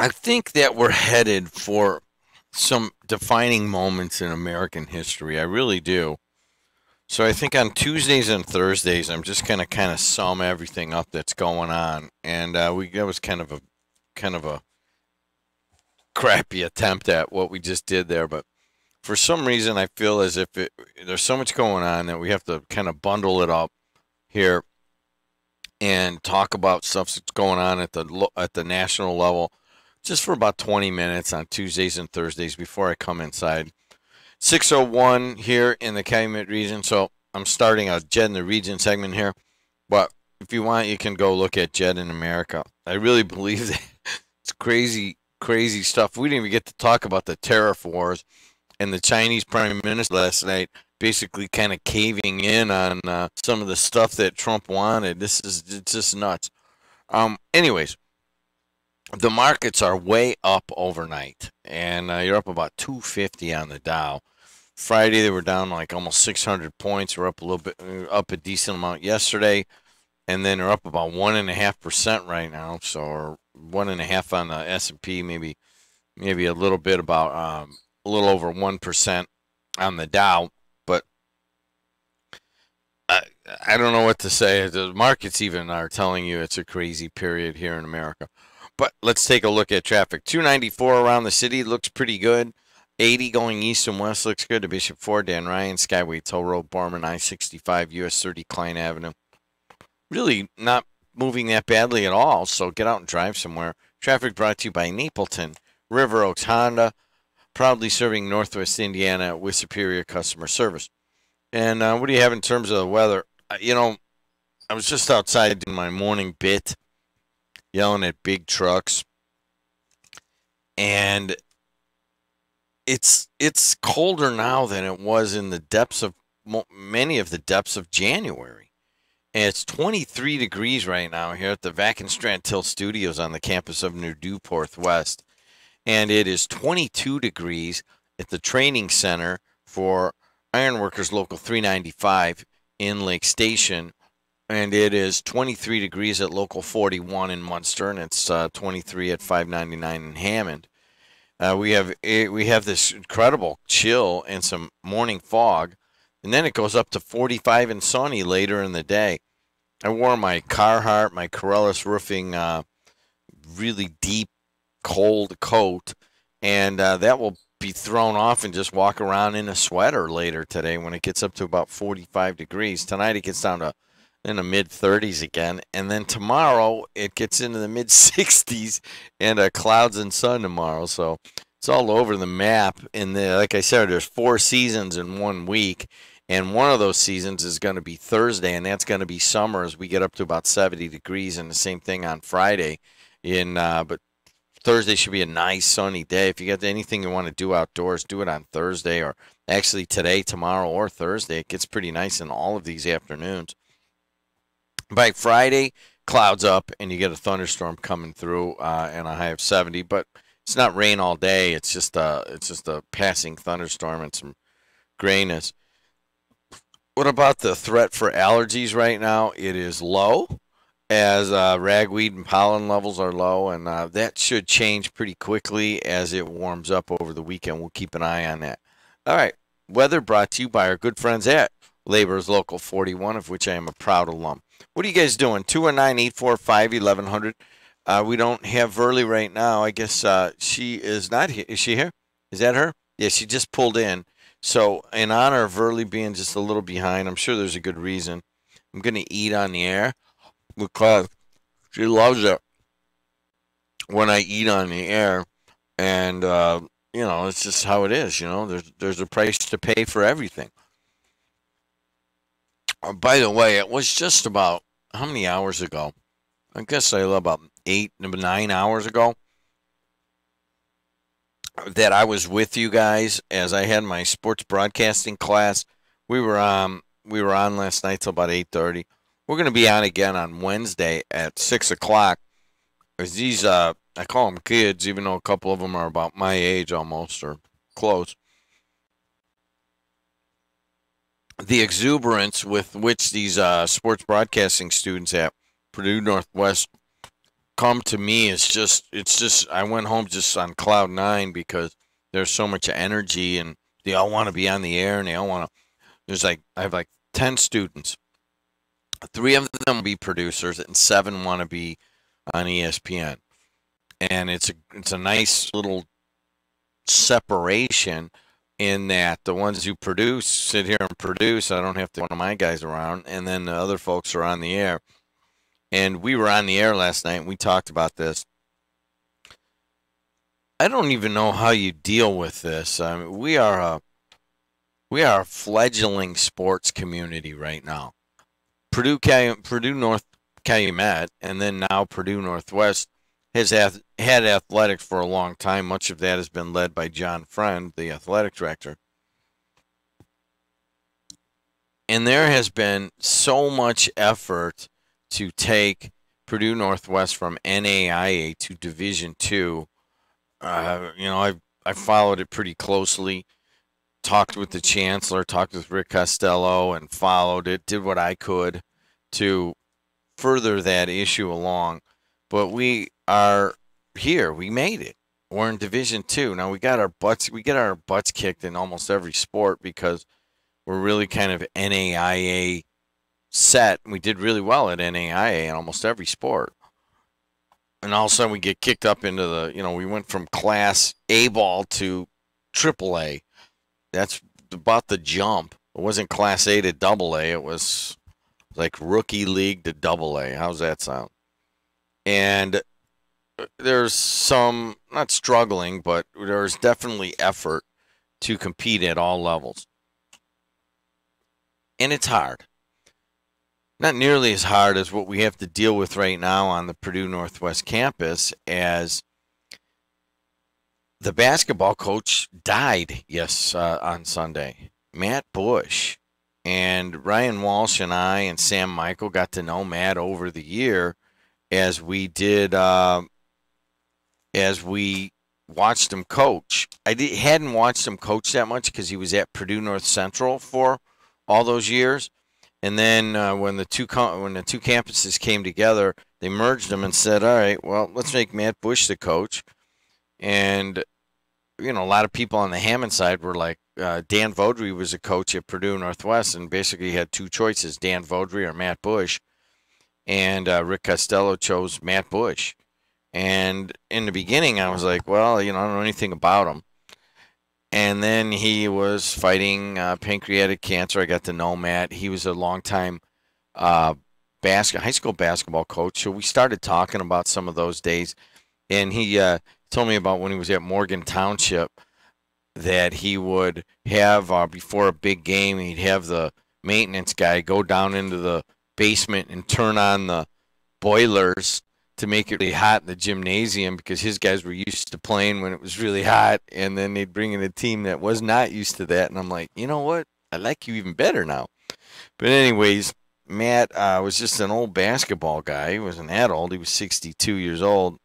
I think that we're headed for some defining moments in American history. I really do. So I think on Tuesdays and Thursdays, I'm just gonna kind of sum everything up that's going on, and we that was kind of a crappy attempt at what we just did there, but for some reason, I feel as if there's so much going on that we have to kind of bundle it up here and talk about stuff that's going on at the national level, just for about 20 minutes on Tuesdays and Thursdays before I come inside. 6:01 here in the Calumet region, so I'm starting a JED in the region segment here. But if you want, you can go look at JED in America. I really believe that it's crazy, crazy stuff. We didn't even get to talk about the tariff wars and the Chinese Prime Minister last night basically kind of caving in on some of the stuff that Trump wanted. This is it's just nuts. Anyways, the markets are way up overnight, and you're up about 250 on the Dow. Friday they were down like almost 600 points. We're up a little bit, up a decent amount yesterday, and then they're up about 1.5% right now. So, or 1.5 on the S&P, maybe a little bit about a little over 1% on the Dow. But I, I don't know what to say. The markets even are telling you it's a crazy period here in America. But let's take a look at traffic. 294 around the city looks pretty good. 80 going east and west looks good to Bishop Ford, Dan Ryan, Skyway Toll Road, Barman, I-65, US 30, Klein Avenue. Really not moving that badly at all, so get out and drive somewhere. Traffic brought to you by Napleton, River Oaks Honda, proudly serving Northwest Indiana with superior customer service. And what do you have in terms of the weather? I was just outside doing my morning bit, yelling at big trucks, and it's colder now than it was in the depths of many of the depths of January. And it's 23 degrees right now here at the Vackenstrand Till Studios on the campus of New Newport West. And it is 22 degrees at the training center for Ironworkers Local 395 in Lake Station. And it is 23 degrees at Local 41 in Munster, and it's 23 at 599 in Hammond. We have this incredible chill and some morning fog, and then it goes up to 45 and sunny later in the day. I wore my Carhartt, my Corellis Roofing, really deep cold coat, and that will be thrown off and just walk around in a sweater later today when it gets up to about 45 degrees. Tonight it gets down to in the mid 30s again, and then tomorrow it gets into the mid 60s and clouds and sun tomorrow. So it's all over the map. And like I said, there's 4 seasons in 1 week, and one of those seasons is going to be Thursday, and that's going to be summer as we get up to about 70 degrees, and the same thing on Friday. But Thursday should be a nice sunny day. If you got anything you want to do outdoors, do it on Thursday, or actually today, tomorrow, or Thursday. It gets pretty nice in all of these afternoons. By Friday, clouds up, and you get a thunderstorm coming through, and a high of 70. But it's not rain all day. It's just a passing thunderstorm and some grayness. What about the threat for allergies right now? It is low, as ragweed and pollen levels are low, and that should change pretty quickly as it warms up over the weekend. We'll keep an eye on that. All right, weather brought to you by our good friends at Labor's Local 41, of which I am a proud alum. What are you guys doing? 219-845-1100. We don't have Verly right now. I guess she is not here. Is she here? Is that her? Yeah, she just pulled in. So, in honor of Verly being just a little behind, I'm sure there's a good reason. I'm going to eat on the air because she loves it when I eat on the air. And, it's just how it is. There's a price to pay for everything. By the way, it was just about how many hours ago? I guess about 8, 9 hours ago that I was with you guys as I had my sports broadcasting class. We were on last night till about 8:30. We're going to be on again on Wednesday at 6 o'clock. As these I call them kids, even though a couple of them are about my age almost or close. The exuberance with which these sports broadcasting students at Purdue Northwest come to me is just I went home just on cloud nine because there's so much energy and they all want to be on the air and they all want to. There's like I have like 10 students. 3 of them will be producers and 7 want to be on ESPN. And it's a nice little separation in that the ones who produce sit here and produce. I don't have to one of my guys around, and then the other folks are on the air. And we were on the air last night and we talked about this. I don't even know how you deal with this. I mean, we are a fledgling sports community right now. Purdue North Calumet, and then now Purdue Northwest has had athletics for a long time. Much of that has been led by John Friend, the athletic director. And there has been so much effort to take Purdue Northwest from NAIA to Division II. I followed it pretty closely. Talked with the chancellor, talked with Rick Costello, and followed it. Did what I could to further that issue along. But we are here. We made it. We're in Division II. Now we get our butts kicked in almost every sport because we're really kind of NAIA set. We did really well at NAIA in almost every sport. And all of a sudden we get kicked up into we went from Class A ball to AAA. That's about the jump. It wasn't Class A to AA. It was like rookie league to AA. How's that sound? And there's some, not struggling, but there's definitely effort to compete at all levels. And it's hard. Not nearly as hard as what we have to deal with right now on the Purdue Northwest campus, as the basketball coach died on Sunday. Matt Bush. And Ryan Walsh and I and Sam Michael got to know Matt over the year as we did as we watched him coach. Hadn't watched him coach that much because he was at Purdue North Central for all those years. And then when the two campuses came together, they merged them and said, all right, well, let's make Matt Bush the coach. And, a lot of people on the Hammond side were like, Dan Vodry was a coach at Purdue Northwest and basically had 2 choices, Dan Vodry or Matt Bush. And Rick Costello chose Matt Bush. And in the beginning, I was like, well, I don't know anything about him. And then he was fighting pancreatic cancer. I got to know Matt. He was a longtime high school basketball coach. So we started talking about some of those days. And he told me about when he was at Morgan Township that he would have, before a big game, he'd have the maintenance guy go down into the basement and turn on the boilers to make it really hot in the gymnasium because his guys were used to playing when it was really hot, and then they'd bring in a team that was not used to that. And I'm like, you know what? I like you even better now. But anyways, Matt was just an old basketball guy. He wasn't that old. He was 62 years old.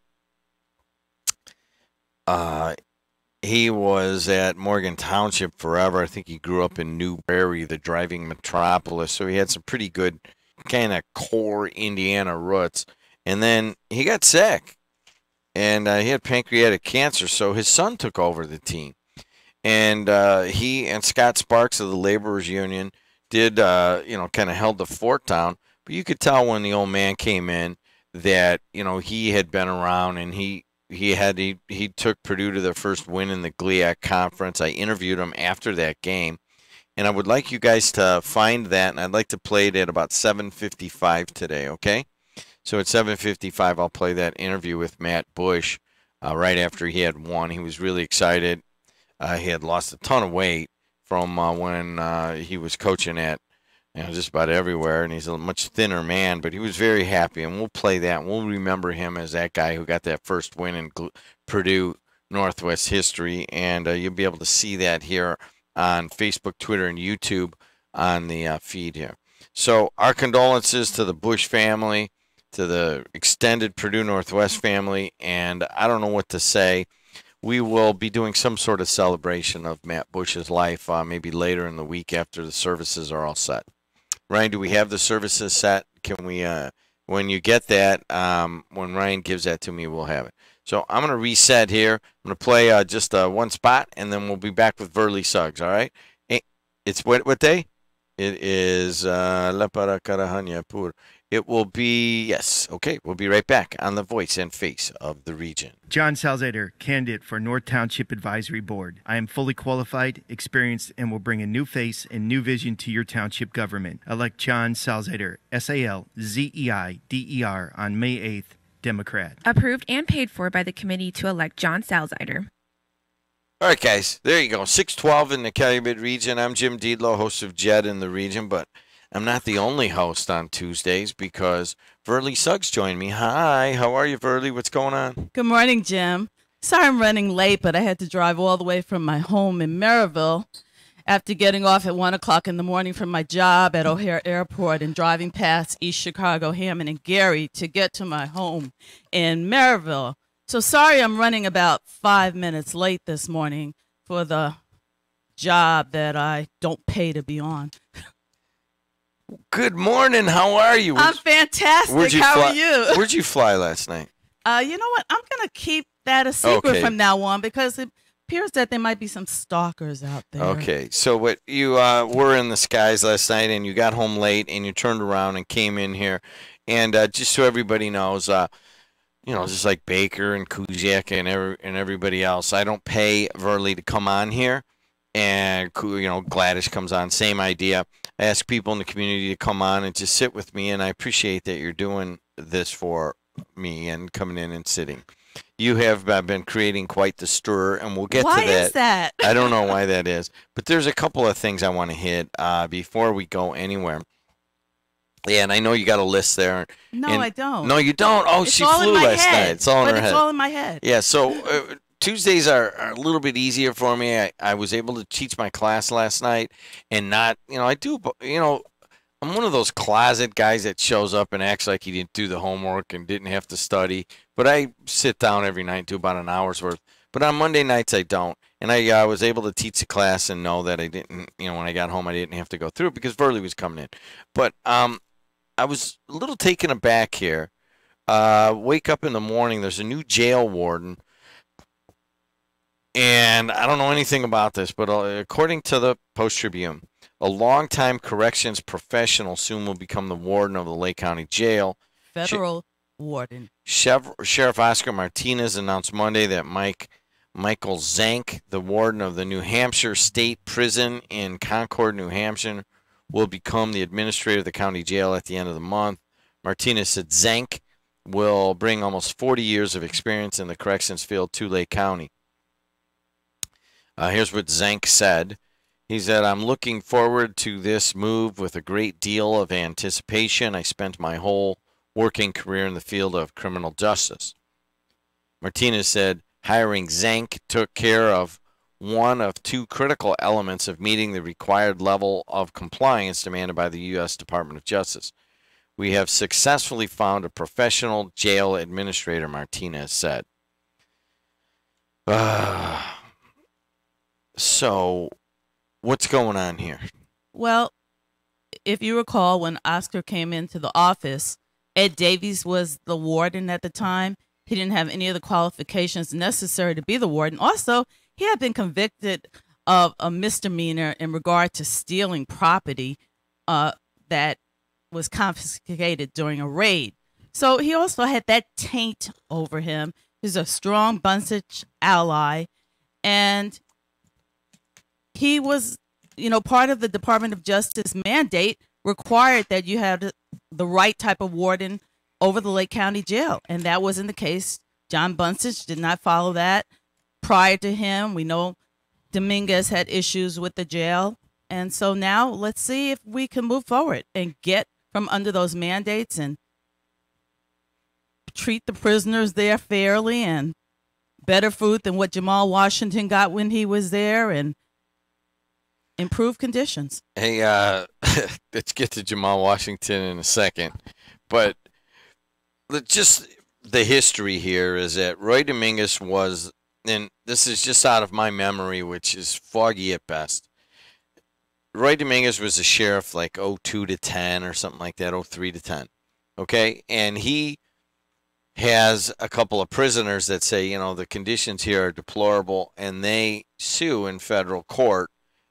He was at Morgan Township forever. I think he grew up in New Prairie, the driving metropolis. So he had some pretty good kind of core Indiana roots. And then he got sick, and he had pancreatic cancer, so his son took over the team. And he and Scott Sparks of the Laborers Union did, kind of held the fort down. But you could tell when the old man came in that, he had been around, and he took Purdue to their first win in the GLIAC conference. I interviewed him after that game. And I would like you guys to find that, and I'd like to play it at about 7:55 today, okay? So at 7:55, I'll play that interview with Matt Bush right after he had won. He was really excited. He had lost a ton of weight from when he was coaching at just about everywhere, and he's a much thinner man, but he was very happy, and we'll play that. And we'll remember him as that guy who got that first win in Purdue Northwest history, and you'll be able to see that here on Facebook, Twitter, and YouTube on the feed here. So our condolences to the Bush family, to the extended Purdue Northwest family, and I don't know what to say. We will be doing some sort of celebration of Matt Bush's life maybe later in the week after the services are all set. Ryan, do we have the services set? Can we When you get that, when Ryan gives that to me, we'll have it. So I'm going to reset here. I'm going to play just one spot, and then we'll be back with Verley Suggs, all right? It's what day? It is La Paracarahanya Pur. It will be, yes, okay, we'll be right back on the voice and face of the region. John Salzader, candidate for North Township Advisory Board. I am fully qualified, experienced, and will bring a new face and new vision to your township government. Elect John Salzader, Salzeider, on May 8th, Democrat. Approved and paid for by the committee to elect John Salzider. All right, guys, there you go. 612 in the Calumet region. I'm Jim Dedelow, host of JED in the region, but I'm not the only host on Tuesdays because Verley Suggs joined me. Hi, how are you, Verley? What's going on? Good morning, Jim. Sorry I'm running late, but I had to drive all the way from my home in Maryville after getting off at 1 o'clock in the morning from my job at O'Hare Airport and driving past East Chicago, Hammond, and Gary to get to my home in Maryville. So sorry I'm running about 5 minutes late this morning for the job that I don't pay to be on. Good morning. How are you? I'm fantastic. How are you? Where'd you fly last night? You know what? I'm going to keep that a secret from now on because it appears that there might be some stalkers out there. Okay. So what you were in the skies last night and you got home late and you turned around and came in here. And just so everybody knows, just like Baker and Kuziak and everybody else, I don't pay Verley to come on here. And, Gladys comes on, same idea. I ask people in the community to come on and just sit with me, and I appreciate that you're doing this for me and coming in and sitting. You have been creating quite the stir, and we'll get to that. Why is that? I don't know why that is. But there's a couple of things I want to hit before we go anywhere. Yeah, and I know you got a list there. No, I don't. No, you don't. Oh, she flew last night. It's all in her head. It's all in my head. Yeah, so Tuesdays are a little bit easier for me. I was able to teach my class last night and not, I'm one of those closet guys that shows up and acts like he didn't do the homework and didn't have to study. But I sit down every night and do about an hour's worth. But on Monday nights, I don't. And I was able to teach the class and know that I didn't, when I got home, I didn't have to go through it because Verley was coming in. But I was a little taken aback here. Wake up in the morning, there's a new jail warden. And I don't know anything about this, but according to the Post-Tribune, a longtime corrections professional soon will become the warden of the Lake County Jail. Federal warden. Sheriff Oscar Martinez announced Monday that Michael Zank, the warden of the New Hampshire State Prison in Concord, New Hampshire, will become the administrator of the county jail at the end of the month. Martinez said Zank will bring almost 40 years of experience in the corrections field to Lake County. Here's what Zank said. He said, I'm looking forward to this move with a great deal of anticipation. I spent my whole working career in the field of criminal justice. Martinez said, hiring Zank took care of one of two critical elements of meeting the required level of compliance demanded by the U.S. Department of Justice. We have successfully found a professional jail administrator, Martinez said. So, what's going on here? Well, if you recall, when Oscar came into the office, Ed Davies was the warden at the time. He didn't have any of the qualifications necessary to be the warden. Also, he had been convicted of a misdemeanor in regard to stealing property that was confiscated during a raid. So he also had that taint over him. He's a strong Bunsich ally, and he was, part of the Department of Justice mandate required that you have the right type of warden over the Lake County Jail. And that wasn't the case. John Bunsich did not follow that. Prior to him, we know Dominguez had issues with the jail. And so now let's see if we can move forward and get from under those mandates and treat the prisoners there fairly and better food than what Jamal Washington got when he was there and improve conditions. Hey, let's get to Jamal Washington in a second. But just the history here is that Roy Dominguez was, and this is just out of my memory, which is foggy at best. Roy Dominguez was a sheriff like 02 to 10 or something like that, 03 to 10. Okay, and he has a couple of prisoners that say, the conditions here are deplorable, and they sue in federal court,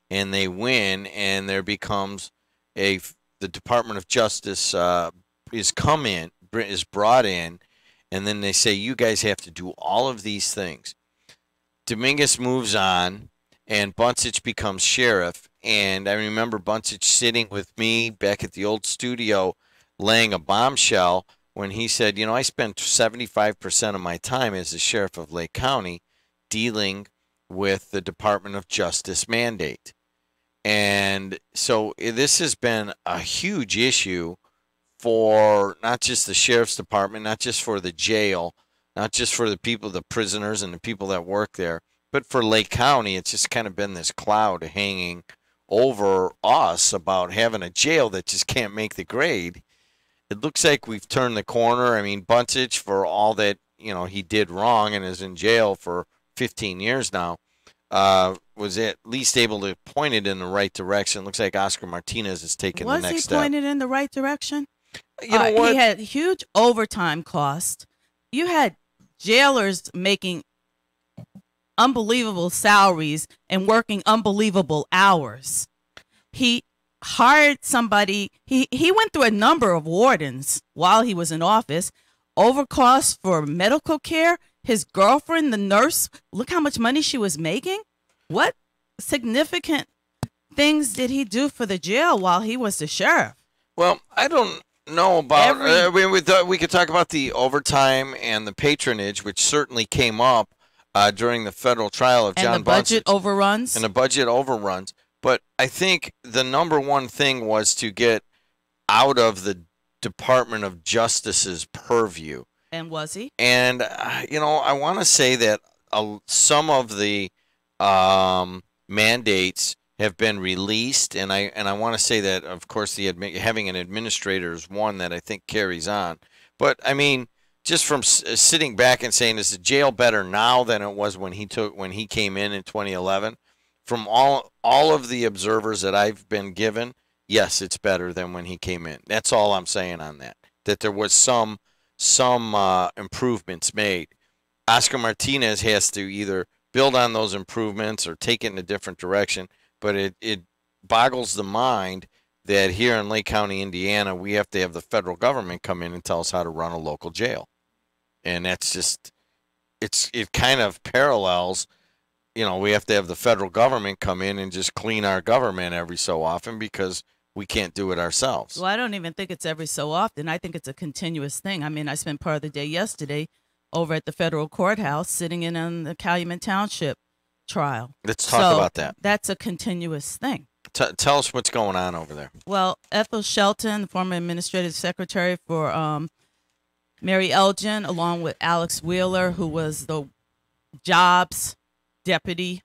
and they win, and there becomes the Department of Justice is brought in, and then they say you guys have to do all of these things. Dominguez moves on, and Buncich becomes sheriff, and I remember Buncich sitting with me back at the old studio, laying a bombshell when he said, I spend 75% of my time as the sheriff of Lake County dealing with the Department of Justice mandate. And so this has been a huge issue for not just the sheriff's department, not just for the jail, not just for the people, the prisoners and the people that work there, but for Lake County. It's just kind of been this cloud hanging over us about having a jail that just can't make the grade. It looks like we've turned the corner. I mean, Buncich, for all that he did wrong and is in jail for 15 years now, was at least able to point it in the right direction. Looks like Oscar Martinez is taking the next step. Was he pointed in the right direction? You know what? He had huge overtime costs. You had jailers making unbelievable salaries and working unbelievable hours. He hired somebody. He went through a number of wardens while he was in office. Overcosts for medical care. His girlfriend, the nurse, look how much money she was making. What significant things did he do for the jail while he was the sheriff? Well, I don't know about. We could talk about the overtime and the patronage, which certainly came up during the federal trial of John Buncich. And the budget overruns. And the budget overruns. But I think the number one thing was to get out of the Department of Justice's purview. And was he? And, I want to say that some of the mandates have been released. And I want to say that, of course, having an administrator is one that I think carries on. But, I mean, just from sitting back and saying, is the jail better now than it was when he came in 2011? From all of the observers that I've been given, yes, it's better than when he came in. That's all I'm saying on that. That there was some improvements made. Oscar Martinez has to either build on those improvements or take it in a different direction. But it boggles the mind that here in Lake County, Indiana, we have to have the federal government come in and tell us how to run a local jail. And that's just, it kind of parallels. We have to have the federal government come in and just clean our government every so often because we can't do it ourselves. Well, I don't even think it's every so often. I think it's a continuous thing. I mean, I spent part of the day yesterday over at the federal courthouse sitting in on the Calumet Township trial. Let's talk about that. That's a continuous thing. Tell us what's going on over there. Well, Ethel Shelton, the former administrative secretary for Mary Elgin, along with Alex Wheeler, who was the Jobs deputy,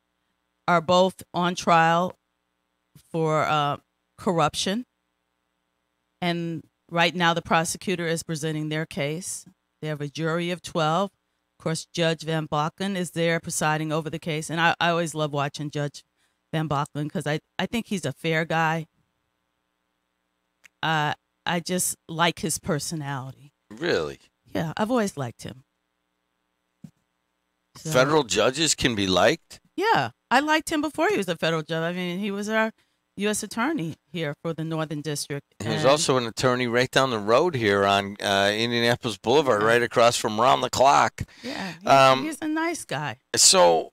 are both on trial for corruption. And right now the prosecutor is presenting their case. They have a jury of 12. Of course, Judge Van Bakken is there presiding over the case. And I always love watching Judge Van Bakken because I think he's a fair guy. I just like his personality. Really? Yeah, I've always liked him. So, federal judges can be liked? Yeah, I liked him before he was a federal judge. I mean, he was our U.S. attorney here for the Northern District. He was also an attorney right down the road here on Indianapolis Boulevard, right across from Round the Clock. Yeah, he's a nice guy. So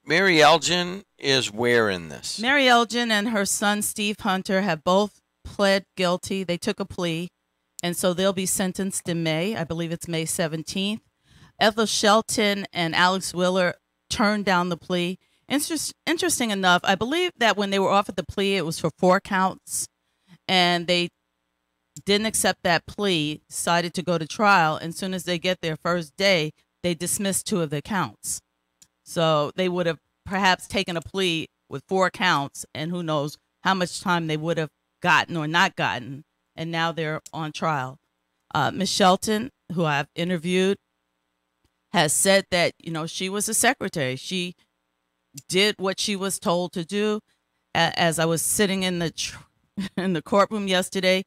Mary Elgin is where in this? Mary Elgin and her son, Steve Hunter, have both pled guilty. They took a plea, and so they'll be sentenced in May. I believe it's May 17th. Ethel Shelton and Alex Wheeler turned down the plea. Interesting enough, I believe that when they were offered the plea, it was for 4 counts, and they didn't accept that plea, decided to go to trial, and as soon as they get their first day, they dismissed 2 of the counts. So they would have perhaps taken a plea with 4 counts, and who knows how much time they would have gotten or not gotten, and now they're on trial. Ms. Shelton, who I've interviewed, has said that, she was a secretary. She did what she was told to do. As I was sitting in the in the courtroom yesterday,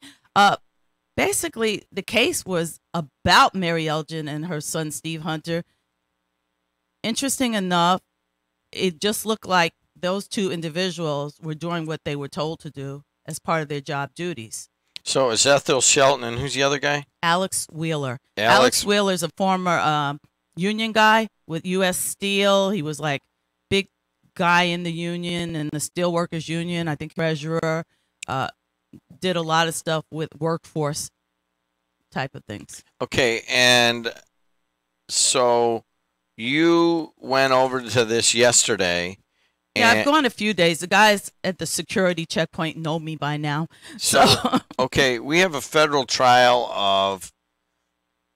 basically the case was about Mary Elgin and her son Steve Hunter. Interesting enough, it just looked like those two individuals were doing what they were told to do as part of their job duties. So it's Ethel Shelton, and who's the other guy? Alex Wheeler. Alex Wheeler is a former union guy with U.S. Steel. He was like big guy in the union and the Steelworkers Union. I think treasurer. Did a lot of stuff with workforce type of things. Okay, and so you went over to this yesterday. Yeah, I've gone a few days. The guys at the security checkpoint know me by now. So okay, we have a federal trial of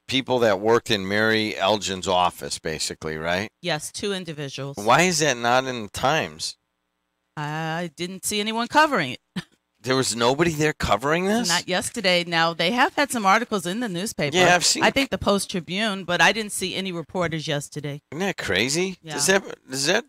people that worked in Mary Elgin's office, basically, right? Yes, two individuals. Why is that not in the Times? I didn't see anyone covering it. There was nobody there covering this? Not yesterday. Now, they have had some articles in the newspaper. Yeah, I've seen. I think the Post-Tribune, but I didn't see any reporters yesterday. Isn't that crazy? Yeah. Does that?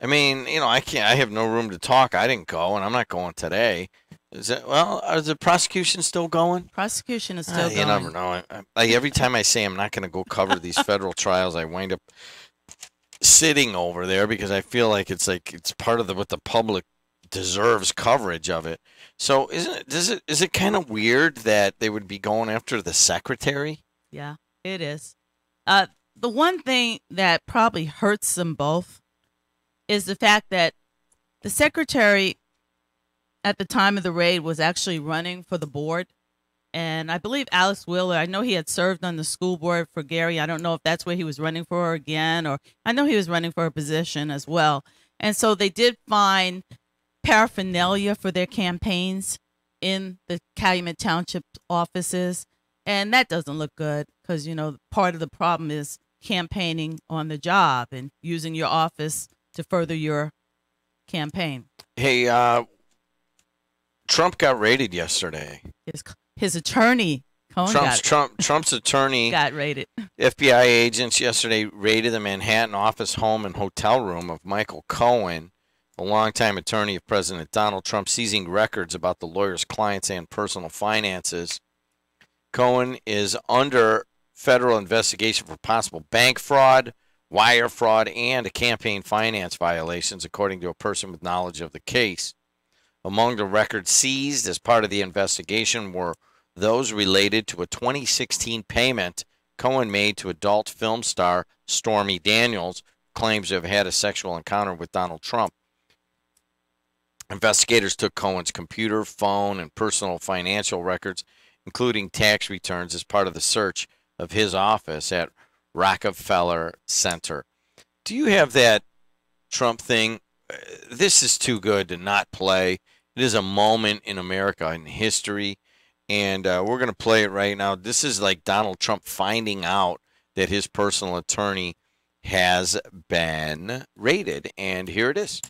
I mean, you know, I can't. I have no room to talk. I didn't go, and I'm not going today. Is that? Well, is the prosecution still going? Prosecution is still going. You never know. Like every time I say I'm not going to go cover these federal trials, I wind up sitting over there because I feel like it's part of what the public deserves coverage of it. So is it kind of weird that they would be going after the secretary? Yeah, it is. The one thing that probably hurts them both is the fact that the secretary at the time of the raid was actually running for the board. And I believe Alex Wheeler, I know he had served on the school board for Gary. I don't know if that's where he was running for again, or I know he was running for a position as well. And so they did find paraphernalia for their campaigns in the Calumet Township offices. And that doesn't look good because, you know, part of the problem is campaigning on the job and using your office to further your campaign. Hey, Trump got raided yesterday. His attorney, Trump's attorney got raided. FBI agents yesterday raided the Manhattan office, home, and hotel room of Michael Cohen, a longtime attorney of President Donald Trump, seizing records about the lawyer's clients and personal finances. Cohen is under federal investigation for possible bank fraud, wire fraud, and campaign finance violations, according to a person with knowledge of the case. Among the records seized as part of the investigation were those related to a 2016 payment Cohen made to adult film star Stormy Daniels, who claims to have had a sexual encounter with Donald Trump. Investigators took Cohen's computer, phone, and personal financial records, including tax returns, as part of the search of his office at Rockefeller Center. Do you have that Trump thing? This is too good to not play. It is a moment in America in history, and we're going to play it right now. This is like Donald Trump finding out that his personal attorney has been raided, and here it is.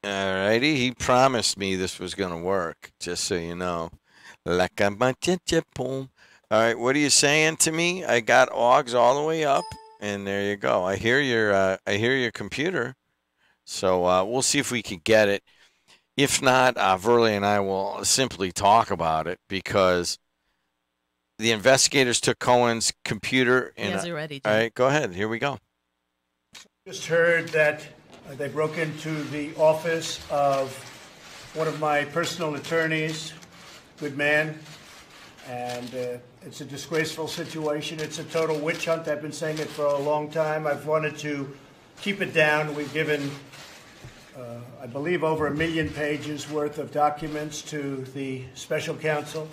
Alrighty, he promised me this was going to work, just so you know. Like a boom. All right, what are you saying to me? I got augs all the way up, and there you go. I hear your computer, so we'll see if we can get it. If not, Verley and I will simply talk about it because the investigators took Cohen's computer. He has it ready, all right, go ahead. Here we go. Just heard that they broke into the office of one of my personal attorneys, good man, and it's a disgraceful situation. It's a total witch hunt. I've been saying it for a long time. I've wanted to keep it down. We've given, I believe, over 1 million pages worth of documents to the special counsel.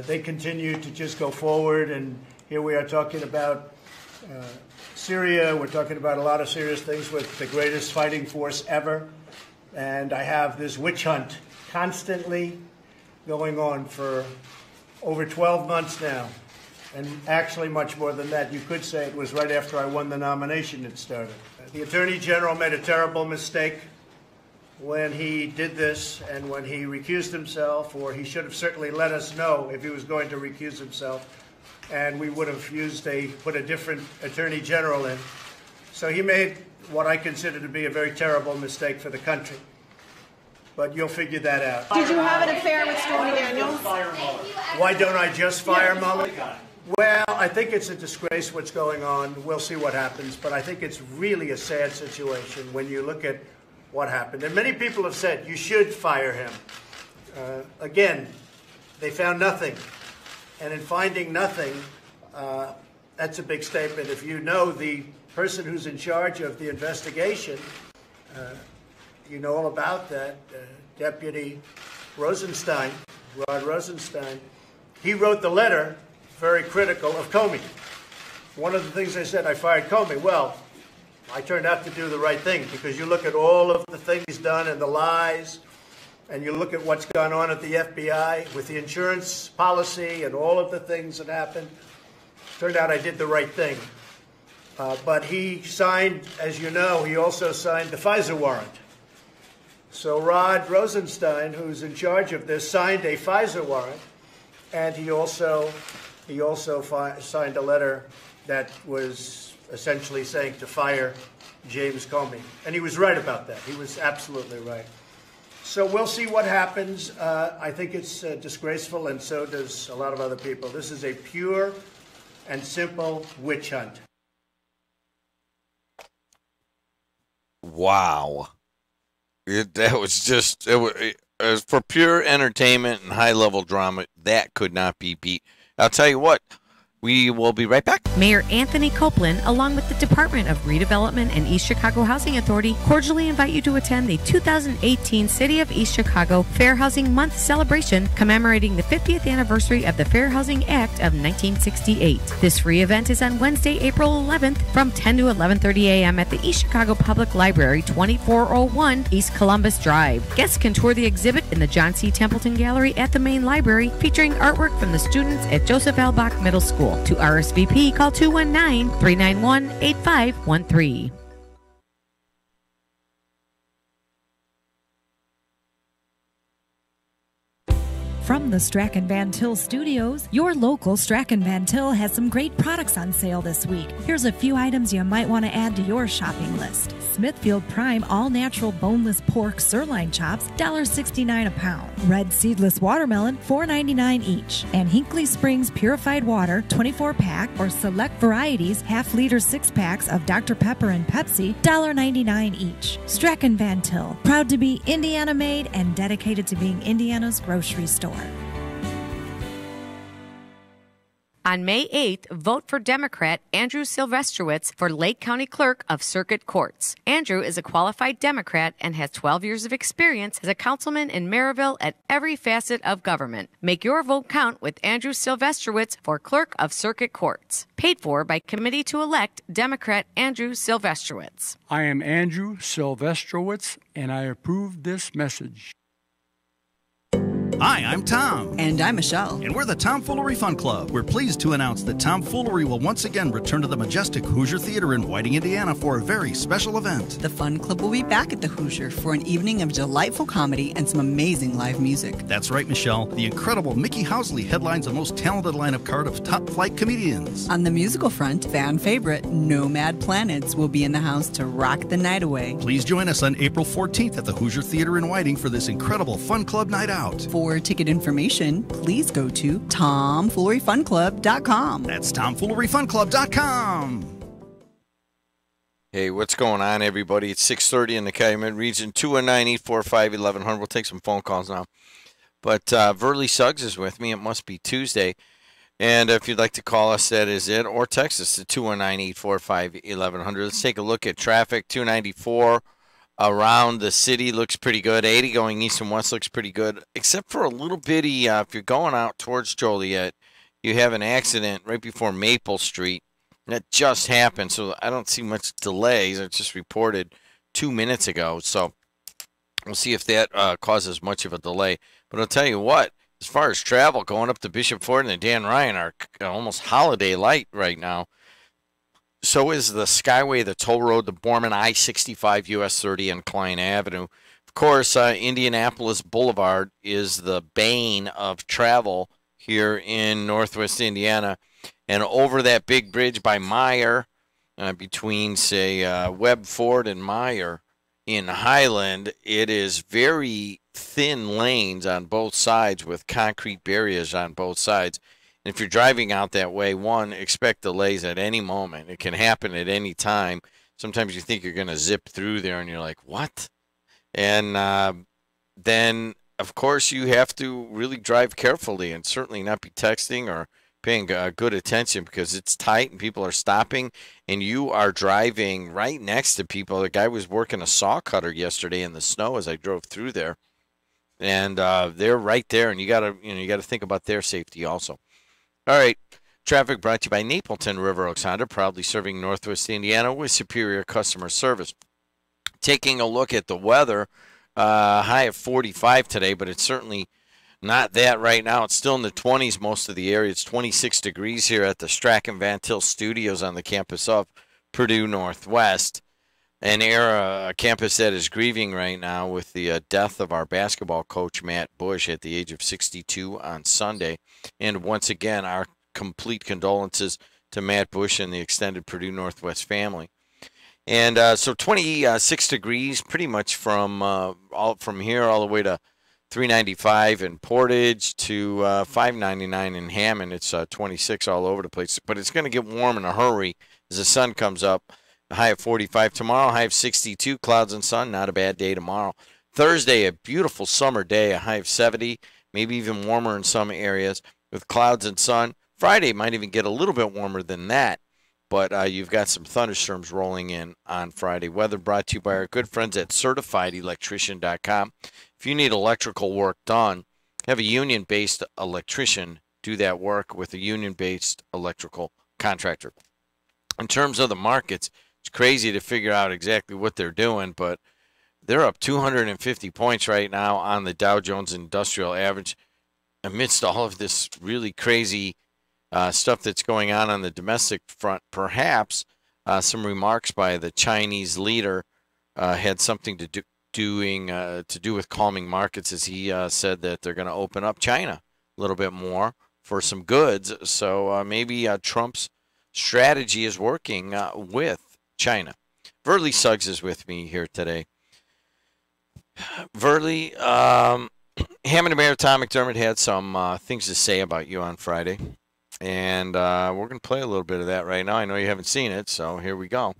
They continue to just go forward, and here we are talking about Syria. We're talking about a lot of serious things with the greatest fighting force ever. And I have this witch hunt constantly going on for over 12 months now. And actually much more than that. You could say it was right after I won the nomination it started. The Attorney General made a terrible mistake when he did this and when he recused himself, or he should have certainly let us know if he was going to recuse himself. And we would have put a different Attorney General in. So he made what I consider to be a very terrible mistake for the country. But you'll figure that out. Did you have an affair with Stormy Daniels? Why don't I just fire Mueller? Well, I think it's a disgrace what's going on. We'll see what happens. But I think it's really a sad situation when you look at what happened. And many people have said you should fire him. Again, they found nothing. And in finding nothing, that's a big statement. If you know the person who's in charge of the investigation, you know all about that, Deputy Rosenstein, Rod Rosenstein. He wrote the letter very critical of Comey. One of the things I said, I fired Comey. Well, I turned out to do the right thing, because you look at all of the things done and the lies, and you look at what's gone on at the FBI with the insurance policy and all of the things that happened. Turned out I did the right thing. But he signed, as you know, he also signed the FISA warrant. So Rod Rosenstein, who's in charge of this, signed a FISA warrant, and he also signed a letter that was essentially saying to fire James Comey. And he was right about that. He was absolutely right. So we'll see what happens. I think it's disgraceful, and so does a lot of other people. This is a pure and simple witch hunt. Wow. That was just, it was for pure entertainment and high-level drama. That could not be beat. I'll tell you what, we will be right back. Mayor Anthony Copeland, along with the Department of Redevelopment and East Chicago Housing Authority, cordially invite you to attend the 2018 City of East Chicago Fair Housing Month celebration commemorating the 50th anniversary of the Fair Housing Act of 1968. This free event is on Wednesday, April 11th from 10 to 11:30 a.m. at the East Chicago Public Library, 2401 East Columbus Drive. Guests can tour the exhibit in the John C. Templeton Gallery at the main library, featuring artwork from the students at Joseph L. Bach Middle School. To RSVP, call 219-391-8513. From the Strachan Van Til Studios, your local Strachan Van Til has some great products on sale this week. Here's a few items you might want to add to your shopping list. Smithfield Prime all-natural boneless pork sirloin chops, $1.69 a pound. Red seedless watermelon, $4.99 each. And Hinkley Springs purified water, 24-pack, or select varieties, half-liter 6-packs of Dr. Pepper and Pepsi, $1.99 each. Strachan Van Til, proud to be Indiana-made and dedicated to being Indiana's grocery store. On May 8th, vote for Democrat Andrew Silvestrowitz for Lake County Clerk of Circuit Courts. Andrew is a qualified Democrat and has 12 years of experience as a councilman in Maryville at every facet of government. Make your vote count with Andrew Silvestrowitz for Clerk of Circuit Courts. Paid for by Committee to Elect Democrat Andrew Silvestrowitz. I am Andrew Silvestrowitz, and I approve this message. Hi, I'm Tom. And I'm Michelle. And we're the Tomfoolery Fun Club. We're pleased to announce that Tomfoolery will once again return to the majestic Hoosier Theater in Whiting, Indiana for a very special event. The Fun Club will be back at the Hoosier for an evening of delightful comedy and some amazing live music. That's right, Michelle. The incredible Mickey Housley headlines a most talented lineup card of top-flight comedians. On the musical front, fan favorite Nomad Planets will be in the house to rock the night away. Please join us on April 14th at the Hoosier Theater in Whiting for this incredible Fun Club night out. For ticket information, please go to tomfooleryfunclub.com. That's tomfooleryfunclub.com. Hey, what's going on, everybody? It's 6:30 in the Calumet region, 219-845-1100. We'll take some phone calls now. But Verley Suggs is with me. It must be Tuesday. And if you'd like to call us, that is it. Or text us to 219-845-1100. Let's take a look at traffic. 294 around the city looks pretty good. 80 going east and west looks pretty good, except for a little bitty, if you're going out towards Joliet, you have an accident right before Maple Street. That just happened, so I don't see much delays. It just reported 2 minutes ago, so we'll see if that causes much of a delay. But I'll tell you what, as far as travel, going up to Bishop Ford and the Dan Ryan are almost holiday light right now. So is the Skyway, the toll road, the Borman I-65, US 30, and Klein Avenue. Of course, Indianapolis Boulevard is the bane of travel here in Northwest Indiana. And over that big bridge by Meyer between, say, Webb Ford and Meyer in Highland, it is very thin lanes on both sides with concrete barriers on both sides. And if you're driving out that way, one, expect delays at any moment. It can happen at any time. Sometimes you think you're going to zip through there and you're like, what? And then, of course, you have to really drive carefully and certainly not be texting or paying good attention because it's tight and people are stopping and you are driving right next to people. The guy was working a saw cutter yesterday in the snow as I drove through there, and they're right there, and you gotta think about their safety also. All right, traffic brought to you by Napleton River Oaks Honda, proudly serving Northwest Indiana with superior customer service. Taking a look at the weather, high of 45 today, but it's certainly not that right now. It's still in the 20s most of the area. It's 26 degrees here at the Strachan Van Til Studios on the campus of Purdue Northwest, a campus that is grieving right now with the death of our basketball coach, Matt Bush, at the age of 62 on Sunday. And once again, our complete condolences to Matt Bush and the extended Purdue Northwest family. And so 26 degrees pretty much from here all the way to 395 in Portage to 599 in Hammond. It's 26 all over the place, but it's going to get warm in a hurry as the sun comes up. The high of 45 tomorrow, high of 62, clouds and sun. Not a bad day tomorrow. Thursday, a beautiful summer day, a high of 70, maybe even warmer in some areas with clouds and sun. Friday might even get a little bit warmer than that, but you've got some thunderstorms rolling in on Friday. Weather brought to you by our good friends at CertifiedElectrician.com. If you need electrical work done, have a union-based electrician do that work with a union-based electrical contractor. In terms of the markets, it's crazy to figure out exactly what they're doing, but they're up 250 points right now on the Dow Jones Industrial Average amidst all of this really crazy stuff that's going on the domestic front. Perhaps some remarks by the Chinese leader had something to do with calming markets, as he said that they're going to open up China a little bit more for some goods. So maybe Trump's strategy is working with China. Verley Suggs is with me here today. Verley, Hammond and Mayor Tom McDermott had some things to say about you on Friday, and we're going to play a little bit of that right now. I know you haven't seen it, so here we go.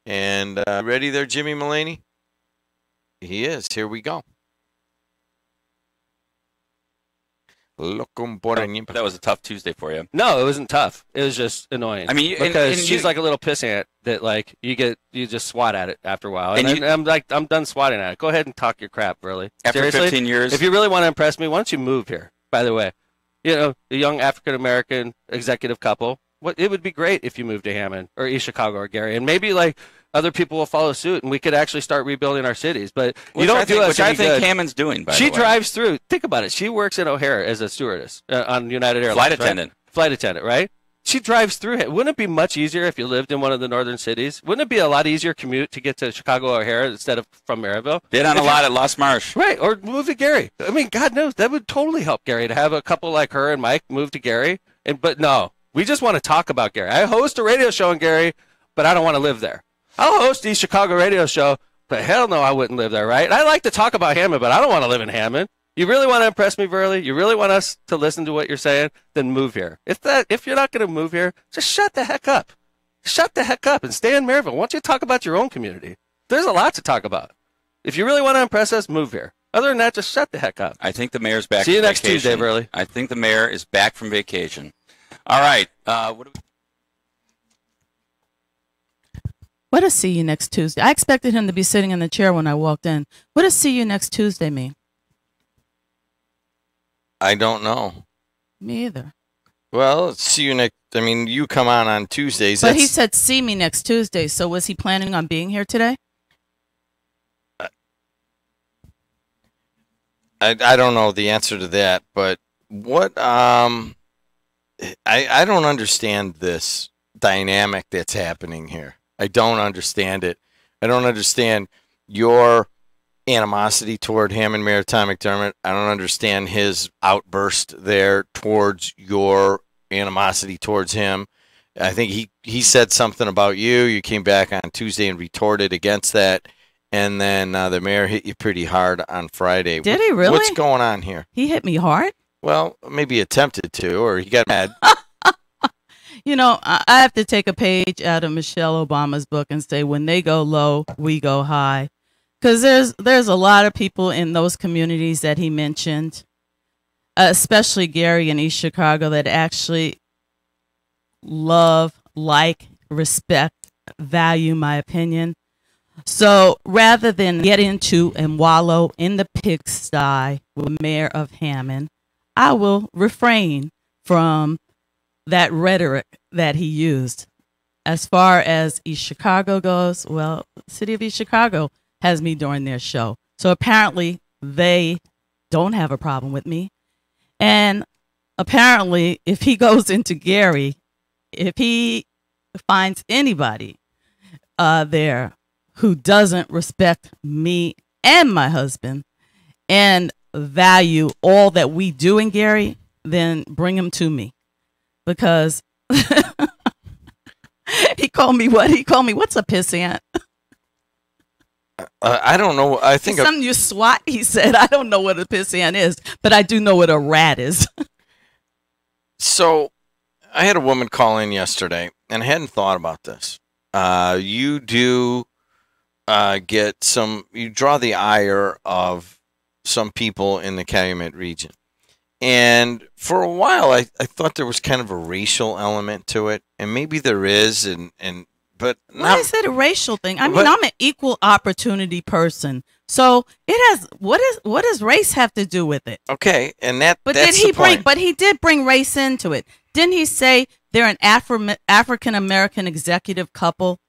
And ready there, Jimmy Mullaney? He is. Here we go. That was a tough Tuesday for you. No, it wasn't tough. It was just annoying. I mean, because she's like a little pissant that like you just swat at it after a while. And I'm like, I'm done swatting at it. Go ahead and talk your crap, really. After Seriously? 15 years, if you really want to impress me, why don't you move here? By the way, you know, a young African American executive couple. It would be great if you moved to Hammond or East Chicago or Gary, and maybe like other people will follow suit, and we could actually start rebuilding our cities. But you don't do us any good. Which I think Hammond's doing. By the she way, drives through. Think about it. She works in O'Hare as a stewardess on United Airlines. Flight attendant. Right? Flight attendant, right? She drives through it. Wouldn't it be much easier if you lived in one of the northern cities? Wouldn't it be a lot easier commute to get to Chicago O'Hare instead of from Maryville? Did on a lot at Lost Marsh. Right, or move to Gary. I mean, God knows, that would totally help Gary to have a couple like her and Mike move to Gary. But no, we just want to talk about Gary. I host a radio show in Gary, but I don't want to live there. I'll host the Chicago radio show, but hell no, I wouldn't live there, right? I like to talk about Hammond, but I don't want to live in Hammond. You really want to impress me, Verley? You really want us to listen to what you're saying? Then move here. If you're not going to move here, just shut the heck up. Shut the heck up and stay in Maryville. Why don't you talk about your own community? There's a lot to talk about. If you really want to impress us, move here. Other than that, just shut the heck up. I think the mayor's back. See you next Tuesday, Verley. I think the mayor is back from vacation. All right. What does see you next Tuesday? I expected him to be sitting in the chair when I walked in. What does see you next Tuesday mean? I don't know. Me either. Well, see you next. I mean, you come on Tuesdays. But he said see me next Tuesday. So was he planning on being here today? I don't know the answer to that, but what I don't understand this dynamic that's happening here. I don't understand it. I don't understand your animosity toward him and Mayor Tom McDermott. I don't understand his outburst there towards your animosity towards him. I think he said something about you. You came back on Tuesday and retorted against that. And then the mayor hit you pretty hard on Friday. Did he really? What's going on here? He hit me hard? Well, maybe attempted to, or he got mad. You know, I have to take a page out of Michelle Obama's book and say, when they go low, we go high. Because there's a lot of people in those communities that he mentioned, especially Gary in East Chicago, that actually love, like, respect, value my opinion. So rather than get into and wallow in the pigsty with Mayor of Hammond, I will refrain from that rhetoric that he used. As far as East Chicago goes, well, the city of East Chicago has me during their show. So apparently they don't have a problem with me. And apparently if he goes into Gary, if he finds anybody there who doesn't respect me and my husband and value all that we do in Gary, then bring him to me. Because he called me what? He called me, what's a pissant? I don't know. I think something you swat, he said. I don't know what a pissant is, but I do know what a rat is. So I had a woman call in yesterday, and I hadn't thought about this. You do you draw the ire of some people in the Calumet region. And for a while, I thought there was kind of a racial element to it, and maybe there is, but why is it a racial thing? I mean, I'm an equal opportunity person, so it has. What does race have to do with it? Okay, and But that's did he the point. bring? But he did bring race into it. Didn't he say they're an African American executive couple?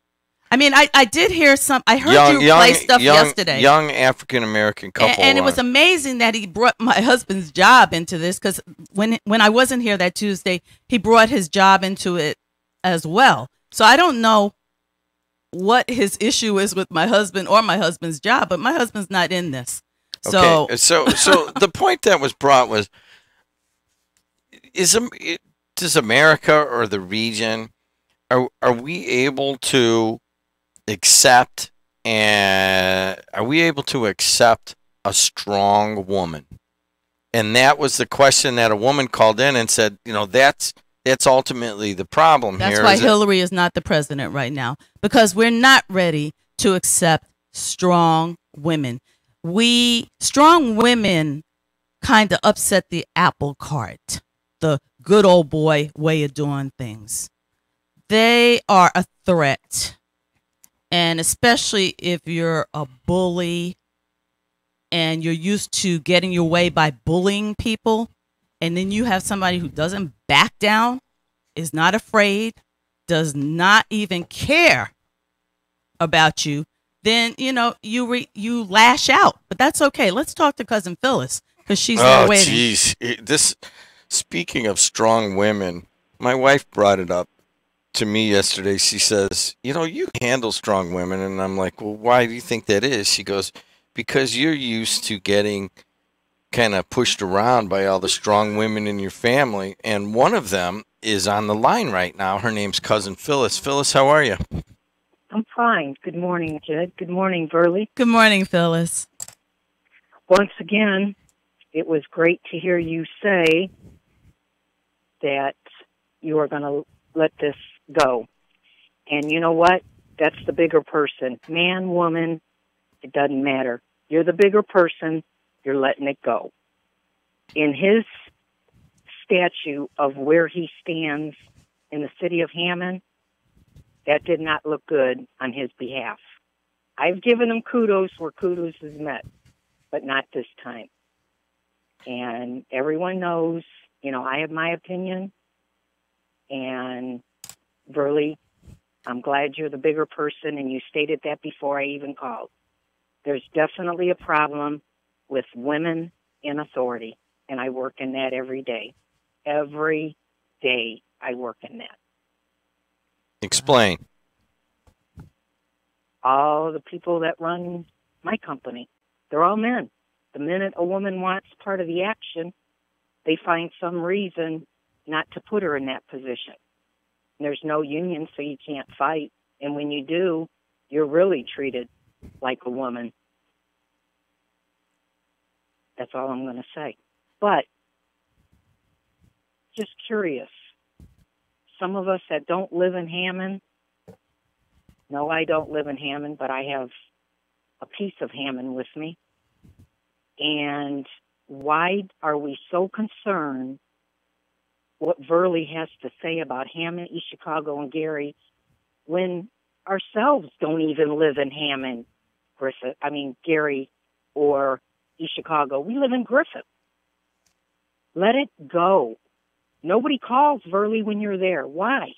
I mean, I did hear some. I heard you play stuff yesterday. Young African American couple, and it was amazing that he brought my husband's job into this, because when I wasn't here that Tuesday, he brought his job into it as well. So I don't know what his issue is with my husband or my husband's job, but my husband's not in this. So okay. So the point that was brought was, does America or the region, are we able to accept a strong woman? And that was the question that a woman called in and said, that's ultimately the problem here. That's why Hillary is not the president right now, because we're not ready to accept strong women. Strong women kind of upset the apple cart, the good old boy way of doing things. They are a threat. And especially if you're a bully and you're used to getting your way by bullying people, and then you have somebody who doesn't back down, is not afraid, does not even care about you, then, you lash out. But that's okay. Let's talk to Cousin Phyllis, because she's there waiting. Oh, jeez. Speaking of strong women, my wife brought it up to me yesterday. She says, you handle strong women. And I'm like, well, why do you think that is? She goes, because you're used to getting kind of pushed around by all the strong women in your family. And one of them is on the line right now. Her name's Cousin Phyllis. Phyllis, how are you? I'm fine. Good morning, Jed. Good morning, Burley. Good morning, Phyllis. Once again, it was great to hear you say that you are going to let this go. And you know what? That's the bigger person. Man, woman, it doesn't matter. You're the bigger person. You're letting it go. In his statue of where he stands in the city of Hammond, that did not look good on his behalf. I've given him kudos where kudos is met, but not this time. And everyone knows, I have my opinion. And Burley, I'm glad you're the bigger person, and you stated that before I even called. There's definitely a problem with women in authority, and I work in that every day. Every day I work in that. Explain. All the people that run my company, they're all men. The minute a woman wants part of the action, they find some reason not to put her in that position. There's no union, so you can't fight. And when you do, you're really treated like a woman. That's all I'm going to say. But just curious, some of us that don't live in Hammond, no, I don't live in Hammond, but I have a piece of Hammond with me. And why are we so concerned what Verley has to say about Hammond, East Chicago, and Gary when ourselves don't even live in Hammond, Gary or East Chicago? We live in Griffith. Let it go. Nobody calls Verley when you're there. Why?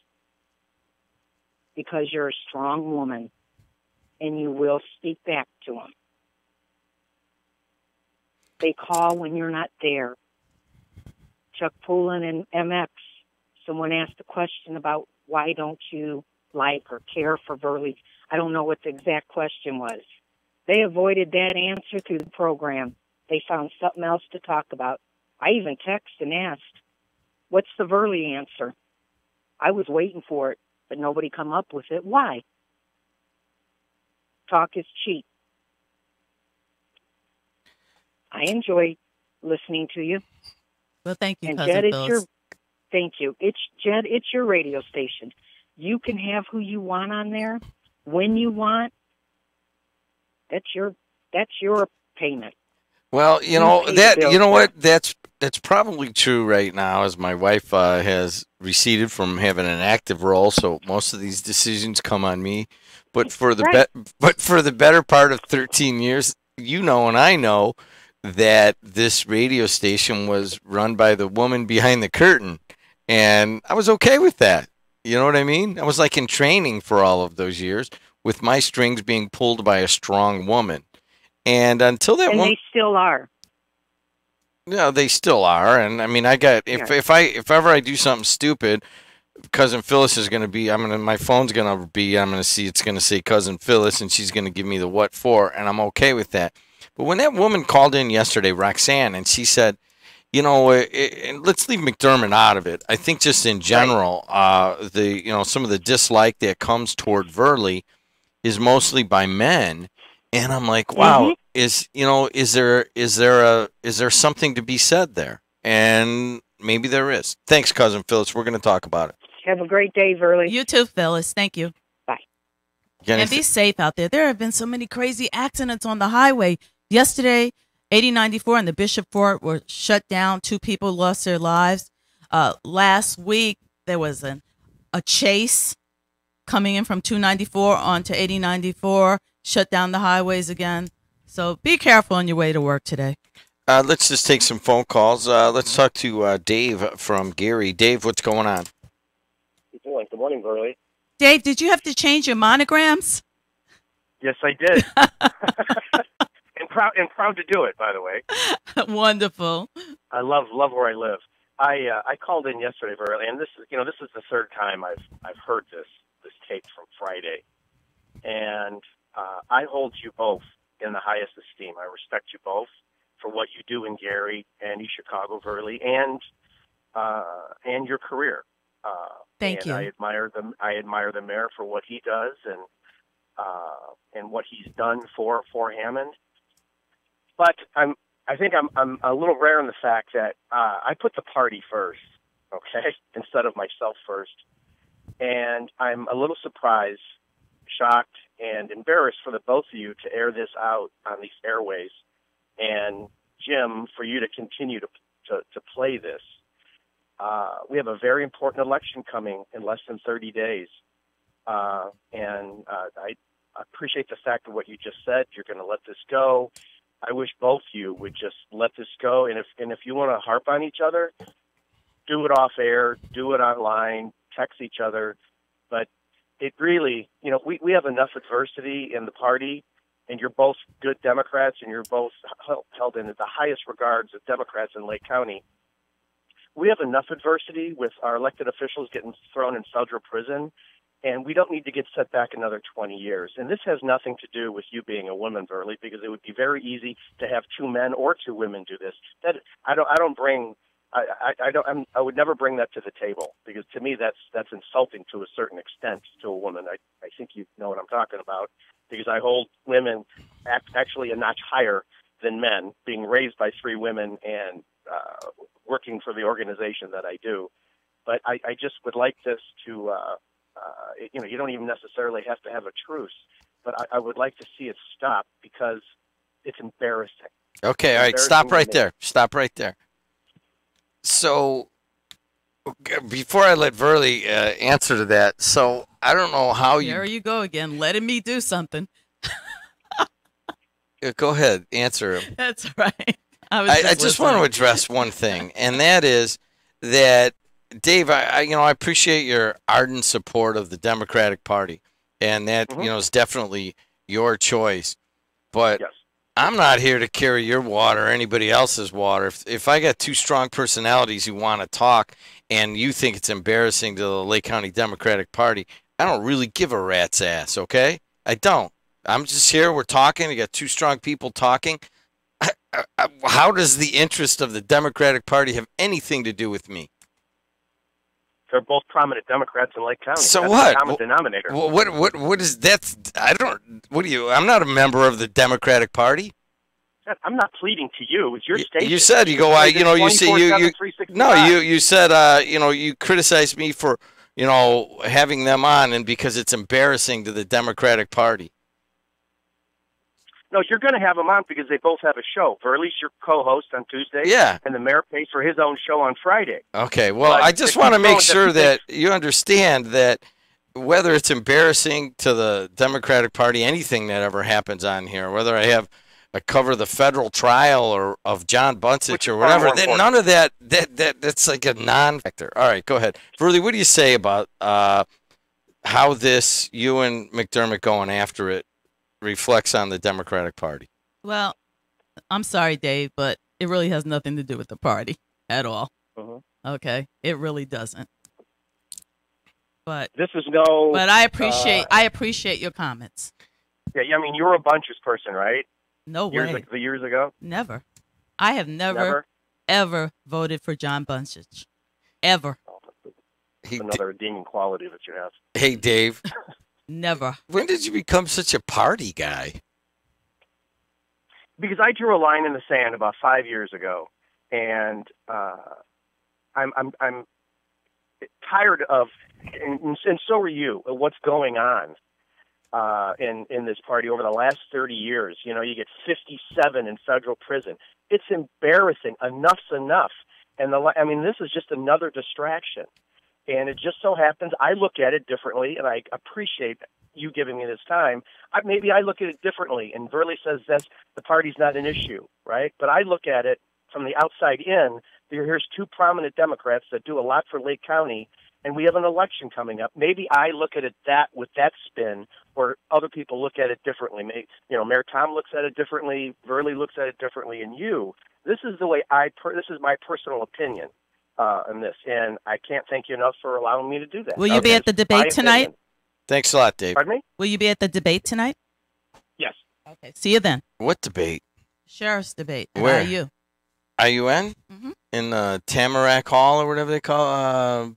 Because you're a strong woman and you will speak back to them. They call when you're not there. Chuck Poulin and MX, someone asked a question about why don't you like or care for Verley. I don't know what the exact question was. They avoided that answer through the program. They found something else to talk about. I even texted and asked, what's the Verley answer? I was waiting for it, but nobody come up with it. Why? Talk is cheap. I enjoy listening to you. Well, thank you, and Cousin Jed, Phyllis. thank you. Jed, it's your radio station. You can have who you want on there, when you want. That's your payment. Well, you know what? That's probably true right now, as my wife has receded from having an active role, so most of these decisions come on me. But for the better part of 13 years, you know, and I know that this radio station was run by the woman behind the curtain, and I was okay with that. You know what I mean? I was like in training for all of those years with my strings being pulled by a strong woman. And until that they still are. Yeah, they still are. And I mean, if ever I do something stupid, Cousin Phyllis is going to be, my phone's going to be, I'm going to see, it's going to say Cousin Phyllis, and she's going to give me the what for, and I'm okay with that. But when that woman called in yesterday, Roxanne, and she said, you know, and let's leave McDermott out of it. I think just in general, some of the dislike that comes toward Verley is mostly by men. And I'm like, wow, is there something to be said there? And maybe there is. Thanks, Cousin Phyllis. We're going to talk about it. Have a great day, Verley. You too, Phyllis. Thank you. Bye. And be safe out there. There have been so many crazy accidents on the highway. Yesterday, 8094 and the Bishop Fort were shut down. 2 people lost their lives. Last week, there was a chase coming in from 294 onto 8094, shut down the highways again. So be careful on your way to work today. Let's just take some phone calls. Let's talk to Dave from Gary. Dave, what's going on? Good morning, Verley. Dave, did you have to change your monograms? Yes, I did. and proud to do it, by the way. Wonderful. I love where I live. I called in yesterday, Verley, and this is the third time I've heard this tape from Friday, and I hold you both in the highest esteem. I respect you both for what you do in Gary and East Chicago, Verley, and your career. Thank you. I admire the mayor for what he does and what he's done for Hammond. But I think I'm a little rare in the fact that I put the party first, okay, instead of myself first. And I'm a little surprised, shocked, and embarrassed for the both of you to air this out on these airways, and Jim, for you to continue to play this. We have a very important election coming in less than 30 days, and I appreciate the fact of what you just said. You're going to let this go. I wish both you would just let this go, and if you want to harp on each other, do it off air, do it online, text each other. But it really, we have enough adversity in the party, and you're both good Democrats, and you're both held in the highest regards of Democrats in Lake County. We have enough adversity with our elected officials getting thrown in federal prison, and we don't need to get set back another 20 years. And this has nothing to do with you being a woman, Verley, because it would be very easy to have 2 men or 2 women do this. That I don't bring I would never bring that to the table, because to me that's insulting to a certain extent to a woman. I think you know what I'm talking about, because I hold women actually a notch higher than men, being raised by 3 women and working for the organization that I do. But I just would like this to, you don't even necessarily have to have a truce, but I would like to see it stop, because it's embarrassing. Okay, all right, stop right there. Stop right there. So, before I let Verley answer to that, so I don't know how you... There you go again, letting me do something. Go ahead, answer him. That's right. I just want to address one thing, and that is that, Dave, I appreciate your ardent support of the Democratic Party, and that is definitely your choice. But yes. I'm not here to carry your water or anybody else's water. If I got 2 strong personalities who want to talk, and you think it's embarrassing to the Lake County Democratic Party, I don't really give a rat's ass. Okay, I don't. I'm just here. We're talking. You got 2 strong people talking. How does the interest of the Democratic Party have anything to do with me? They're both prominent Democrats in Lake County. So that's what? The common denominator. What is that? I'm not a member of the Democratic Party. I'm not pleading to you. It's your station. You said you go. You said you criticized me for having them on, and because it's embarrassing to the Democratic Party. No, you're going to have them on because they both have a show. Verley's your co-host on Tuesday. Yeah. And the mayor pays for his own show on Friday. Okay. Well, I just want to make sure that you understand that whether it's embarrassing to the Democratic Party, anything that ever happens on here, whether I cover the federal trial of John Buncich or whatever, then none of that's like a non-factor. All right, go ahead. Verley, what do you say about how you and McDermott going after it reflects on the Democratic Party? Well, I'm sorry, Dave, but it really has nothing to do with the party at all. Okay, it really doesn't. But this is no. But I appreciate your comments. Yeah, I mean, you're a Bunches person, right? No way. Years ago. Never. I have never ever voted for John Buncich. Ever. Another redeeming quality that you have. Hey, Dave. Never. When did you become such a party guy? Because I drew a line in the sand about 5 years ago, and I'm tired of, and so are you, of what's going on in this party over the last 30 years. You get 57 in federal prison. It's embarrassing. Enough's enough. And this is just another distraction. And it just so happens I look at it differently, and I appreciate you giving me this time. Maybe I look at it differently, and Verley says that the party's not an issue, right? But I look at it from the outside in. Here's 2 prominent Democrats that do a lot for Lake County, and we have an election coming up. Maybe I look at it with that spin, or other people look at it differently. Mayor Tom looks at it differently, Verley looks at it differently, and you. This is the way this is my personal opinion. On this, and I can't thank you enough for allowing me to do that. Will you be at the debate tonight? Thanks a lot, Dave. Pardon me? Will you be at the debate tonight? Yes. Okay. See you then. What debate? Sheriff's debate. Where? IU. IUN? In Tamarack Hall or whatever they call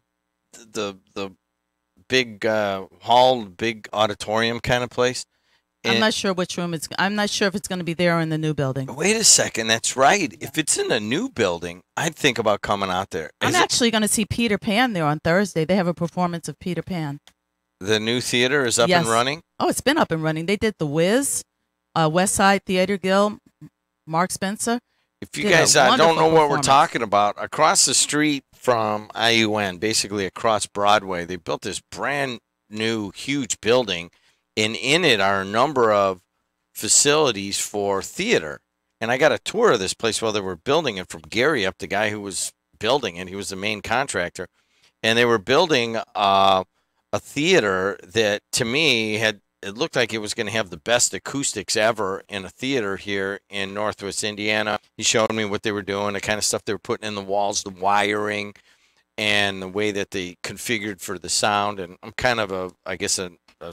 the big hall, big auditorium kind of place. I'm not sure which room I'm not sure if it's going to be there or in the new building. Wait a second. That's right. If it's in a new building, I'd think about coming out there. I'm actually going to see Peter Pan there on Thursday. They have a performance of Peter Pan. The new theater is up and running? Oh, it's been up and running. They did The Wiz, West Side Theater Guild, Mark Spencer. If you guys don't know what we're talking about, across the street from IUN, basically across Broadway, they built this brand new, huge building. And in it are a number of facilities for theater. And I got a tour of this place while they were building it from Gary Up, the guy who was building it. He was the main contractor. And they were building a theater that, to me, it looked like it was going to have the best acoustics ever in a theater here in Northwest Indiana. He showed me what they were doing, the kind of stuff they were putting in the walls, the wiring, and the way that they configured for the sound. And I'm kind of a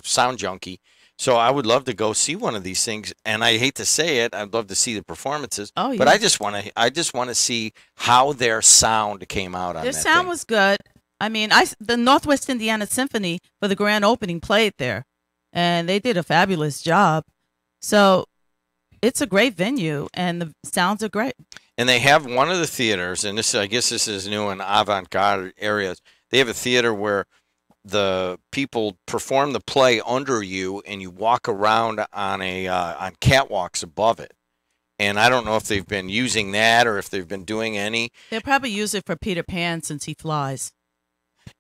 sound junkie, So I would love to go see one of these things, and I hate to say it, I'd love to see the performances. Oh, yeah. But I just want to see how their sound came out on Their that sound thing. was good. I mean, the Northwest Indiana Symphony for the grand opening played there, and they did a fabulous job. So it's a great venue, and the sounds are great. And they have one of the theaters, and I guess this is new in avant-garde areas. They have a theater where the people perform the play under you, and you walk around on on catwalks above it. And I don't know if they've been using that or if they've been doing any. They'll probably use it for Peter Pan since he flies.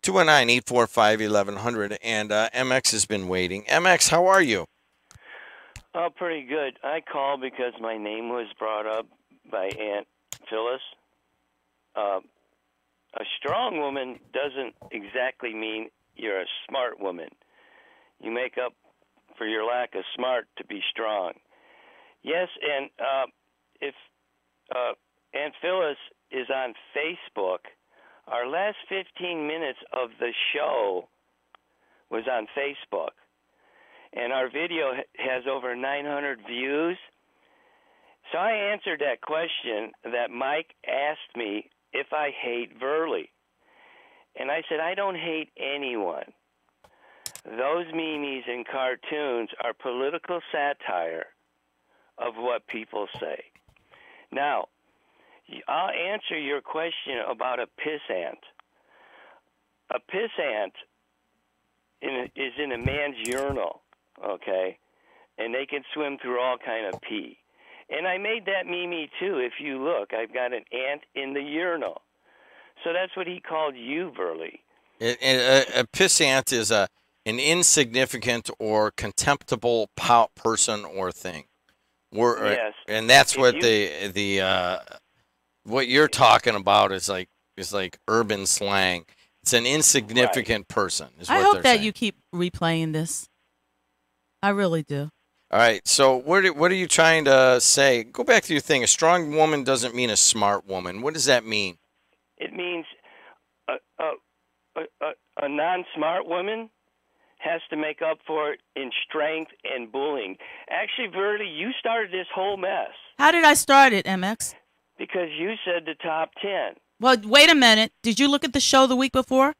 219-845-1100, and MX has been waiting. MX, how are you? Oh, pretty good. I called because my name was brought up by Aunt Phyllis. A strong woman doesn't exactly mean you're a smart woman. You make up for your lack of smart to be strong. Yes, and if Aunt Phyllis is on Facebook, our last 15 minutes of the show was on Facebook, and our video has over 900 views. So I answered that question that Mike asked me if I hate Verley. And I said, I don't hate anyone. Those memes and cartoons are political satire of what people say. Now, I'll answer your question about a pissant. A pissant is in a man's urinal, okay? And they can swim through all kind of pee. And I made that meme too. If you look, I've got an ant in the urinal. So that's what he called you, Verley. A pissant is an insignificant or contemptible person or thing. Yes. And that's what what you're talking about is like urban slang. It's an insignificant person. Is what I hope they're that saying. you keep replaying this. I really do. All right. So what are you trying to say? Go back to your thing. A strong woman doesn't mean a smart woman. What does that mean? It means a non-smart woman has to make up for it in strength and bullying. Actually, Verdi, you started this whole mess. How did I start it, MX? Because you said the top 10. Well, wait a minute. Did you look at the show the week before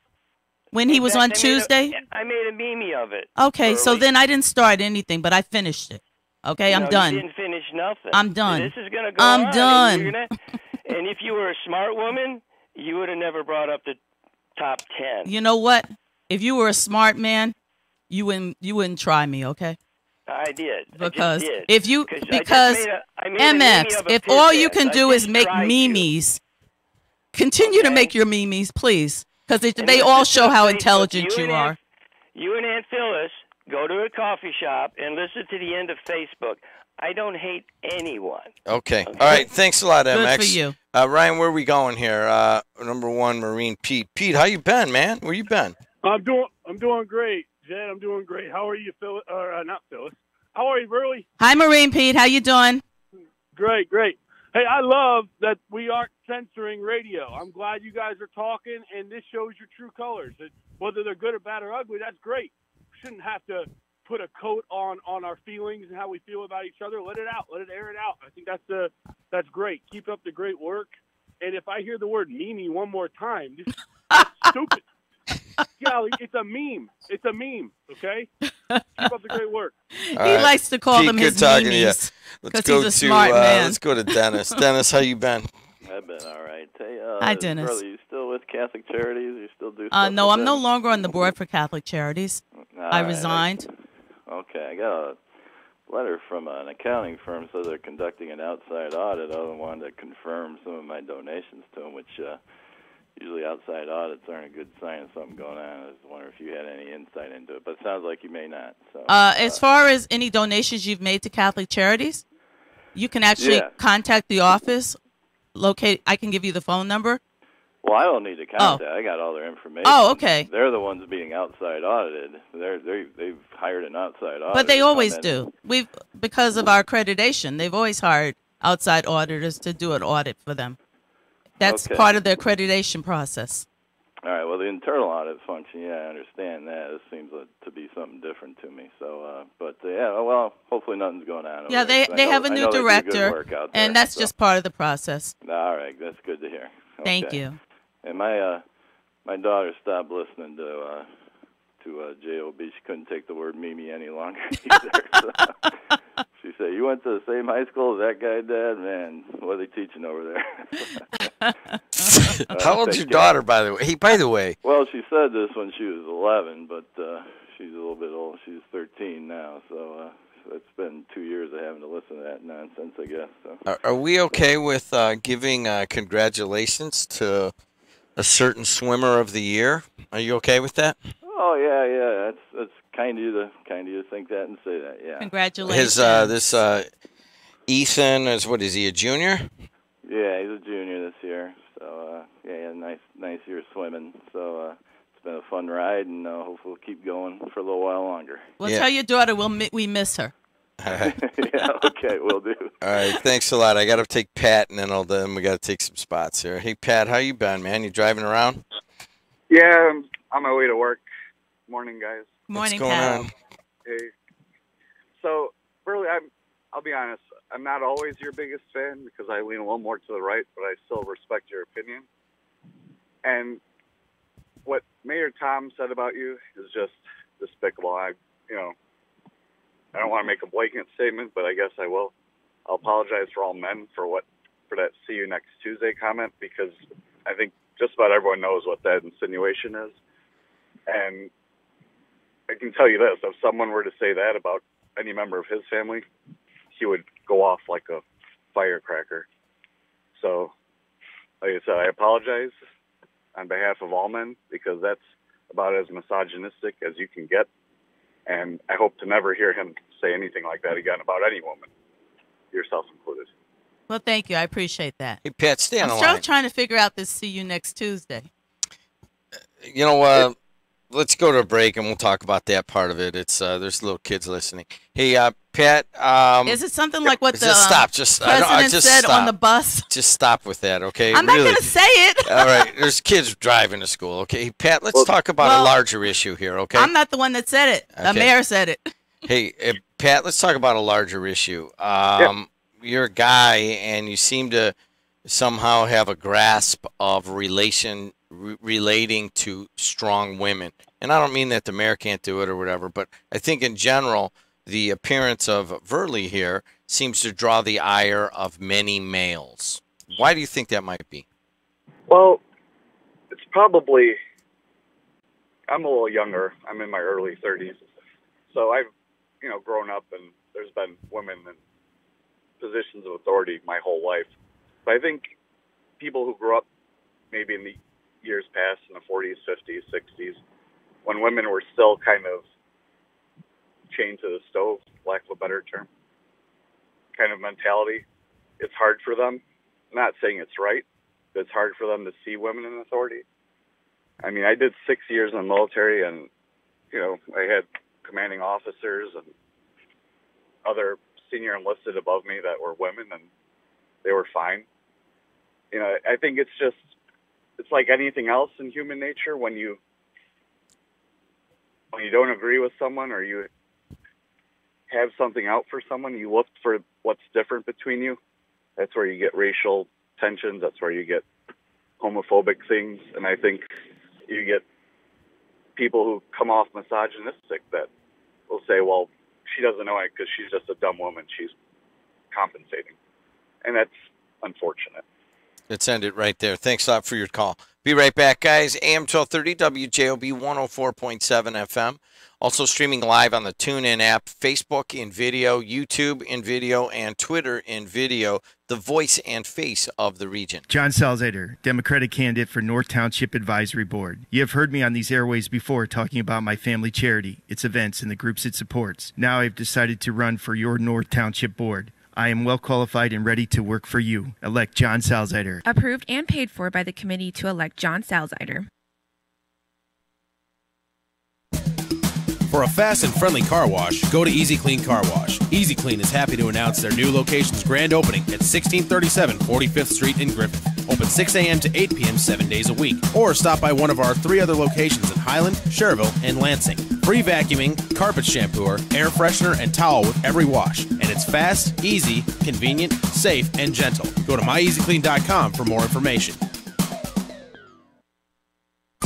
when he was on Tuesday? I made a meme of it. Okay, so then I didn't start anything, but I finished it. Okay, I'm done. You didn't finish nothing. I'm done. And this is going to go I'm on. done. And if you were a smart woman, you would have never brought up the top 10. You know what? If you were a smart man, you wouldn't try me, okay? I did. Because I just did. if you I made a meme MX, of a if all piss you ass. can I do is didn't make try memes, continue to make your memes, please, because they And all listen show to how Facebook. intelligent you are. You and Aunt Phyllis go to a coffee shop and listen to the end of Facebook. I don't hate anyone. Okay. All right. Thanks a lot, Good MX. for you. Ryan, where are we going here? Number one, Marine Pete. Pete, how you been, man? Where you been? I'm doing great, Jed. I'm doing great. How are you, Phyllis? Or not Phyllis? How are you, Burley? Hi, Marine Pete. How you doing? Great. Hey, I love that we aren't censoring radio. I'm glad you guys are talking, and this shows your true colors. Whether they're good or bad or ugly, that's great. We shouldn't have to put a coat on our feelings and how we feel about each other. Let it out. Let it air it out. I think that's great. Keep up the great work. And if I hear the word Mimi one more time, this is stupid. Golly, it's a meme. It's a meme, okay? Keep up the great work. He likes to call them his talking to you. memes Let's because go he's a smart man. Let's go to Dennis. Dennis, how you been? I've been all right. Hey, Hi, Dennis. Brother, you still with Catholic Charities? You still do stuff No, with I'm no them? longer on the board for Catholic Charities. I right. resigned. Okay, I got a letter from an accounting firm, so they're conducting an outside audit. I wanted to confirm some of my donations to them, which usually outside audits aren't a good sign of something going on. I was wondering if you had any insight into it, but it sounds like you may not. So, As far as any donations you've made to Catholic Charities, you can actually contact the office. I can give you the phone number. Well, I don't need to contact. I got all their information. Oh, okay. They're the ones being outside audited. They've hired an outside auditor. But they to always come in. do. Because of our accreditation, they've always hired outside auditors to do an audit for them. That's Okay. part of the accreditation process. All right. Well, the internal audit function, yeah, I understand that. This seems to be something different to me. So, yeah, well, hopefully nothing's going on. Yeah, they have a new director, and that's just part of the process. All right, that's good to hear. Okay. Thank you. And my daughter stopped listening to JOB. She couldn't take the word Mimi any longer either. So she said, "You went to the same high school as that guy, Dad? Man, what are they teaching over there?" How old's your daughter, by the way? Hey, by the way. Well, she said this when she was 11, but she's a little bit old. She's 13 now, so it's been 2 years of having to listen to that nonsense, I guess. So. Are we okay with giving congratulations to a certain swimmer of the year? Are you okay with that? Oh yeah. That's kind of you to think that and say that. Yeah. Congratulations. This Ethan is he, a junior? Yeah, he's a junior this year. So yeah, nice year swimming. So it's been a fun ride, and hopefully we'll keep going for a little while longer. Well, tell your daughter we miss her. All right. Yeah, okay, we'll do. All right, thanks a lot. I got to take Pat, and then we got to take some spots here. Hey, Pat, how you been, man? You driving around? Yeah, I'm on my way to work. Morning, guys. Morning, What's going Pat. on? Hey. So, really, I'll be honest. I'm not always your biggest fan because I lean a little more to the right, but I still respect your opinion. And what Mayor Tom said about you is just despicable. I don't want to make a blanket statement, but I guess I will. I'll apologize for all men for that "see you next Tuesday" comment, because I think just about everyone knows what that insinuation is. And I can tell you this: if someone were to say that about any member of his family, he would go off like a firecracker. So, like I said, I apologize on behalf of all men, because that's about as misogynistic as you can get. And I hope to never hear him say anything like that again about any woman, yourself included. Well, thank you. I appreciate that. Hey, Pat, stay on the I'm line. still trying to figure out this "see you next Tuesday." You know, let's go to a break, and we'll talk about that part of it. It's there's little kids listening. Hey, Pat. Is it something like what the president said stop. on the bus? Just stop with that, okay? I'm not going to say it. All right, there's kids driving to school, okay? Hey, Pat, let's talk about a larger issue here, okay? I'm not the one that said it. The mayor said it. Hey, Pat, let's talk about a larger issue. You're a guy, and you seem to somehow have a grasp of relating to strong women. And I don't mean that the mayor can't do it or whatever, but I think in general, the appearance of Verley here seems to draw the ire of many males. Why do you think that might be? Well, it's probably, I'm a little younger. I'm in my early 30s. So I've, grown up, and there's been women in positions of authority my whole life. But I think people who grew up maybe in the years past, in the 40s, 50s, 60s, when women were still kind of chained to the stove, lack of a better term, kind of mentality, it's hard for them. I'm not saying it's right, but it's hard for them to see women in authority. I mean, I did 6 years in the military, and, I had commanding officers and other senior enlisted above me that were women, and they were fine. I think it's like anything else in human nature. When you don't agree with someone, or you have something out for someone, you look for what's different between you. That's where you get racial tensions. That's where you get homophobic things. And I think you get people who come off misogynistic that will say, well, she doesn't know it because she's just a dumb woman. She's compensating. And that's unfortunate. Let's end it right there. Thanks a lot for your call. Be right back, guys. AM 1230, WJOB 104.7 FM. Also streaming live on the TuneIn app, Facebook in video, YouTube in video, and Twitter in video. The voice and face of the region. John Salzader, Democratic candidate for North Township Advisory Board. You have heard me on these airways before talking about my family charity, its events, and the groups it supports. Now I've decided to run for your North Township Board. I am well qualified and ready to work for you. Elect John Salzader. Approved and paid for by the committee to elect John Salzader. For a fast and friendly car wash, go to Easy Clean Car Wash. Easy Clean is happy to announce their new location's grand opening at 1637 45th Street in Griffith. Open 6 a.m. to 8 p.m. 7 days a week. Or stop by one of our 3 other locations in Highland, Cherville, and Lansing. Free vacuuming, carpet shampooer, air freshener, and towel with every wash. And it's fast, easy, convenient, safe, and gentle. Go to myeasyclean.com for more information.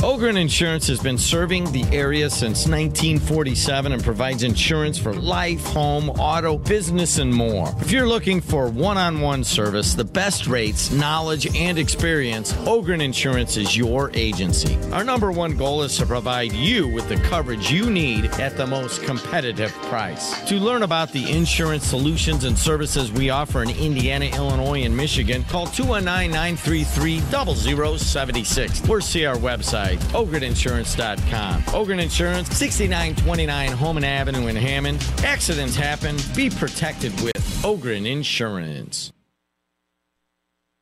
Ogren Insurance has been serving the area since 1947 and provides insurance for life, home, auto, business, and more. If you're looking for one-on-one service, the best rates, knowledge, and experience, Ogren Insurance is your agency. Our number one goal is to provide you with the coverage you need at the most competitive price. To learn about the insurance solutions and services we offer in Indiana, Illinois, and Michigan, call 219-933-0076 or see our website, OgrenInsurance.com. Ogren Insurance, 6929 Holman Avenue in Hammond. Accidents happen. Be protected with Ogren Insurance.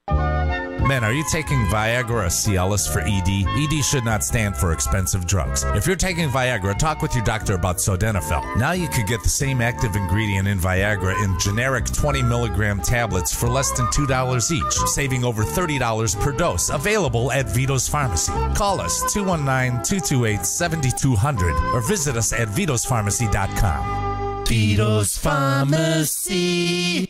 Men, are you taking Viagra or Cialis for ED? ED should not stand for expensive drugs. If you're taking Viagra, talk with your doctor about Sildenafil. Now you could get the same active ingredient in Viagra in generic 20 milligram tablets for less than $2 each, saving over $30 per dose. Available at Vito's Pharmacy. Call us 219-228-7200 or visit us at VitosPharmacy.com. Vito's Pharmacy.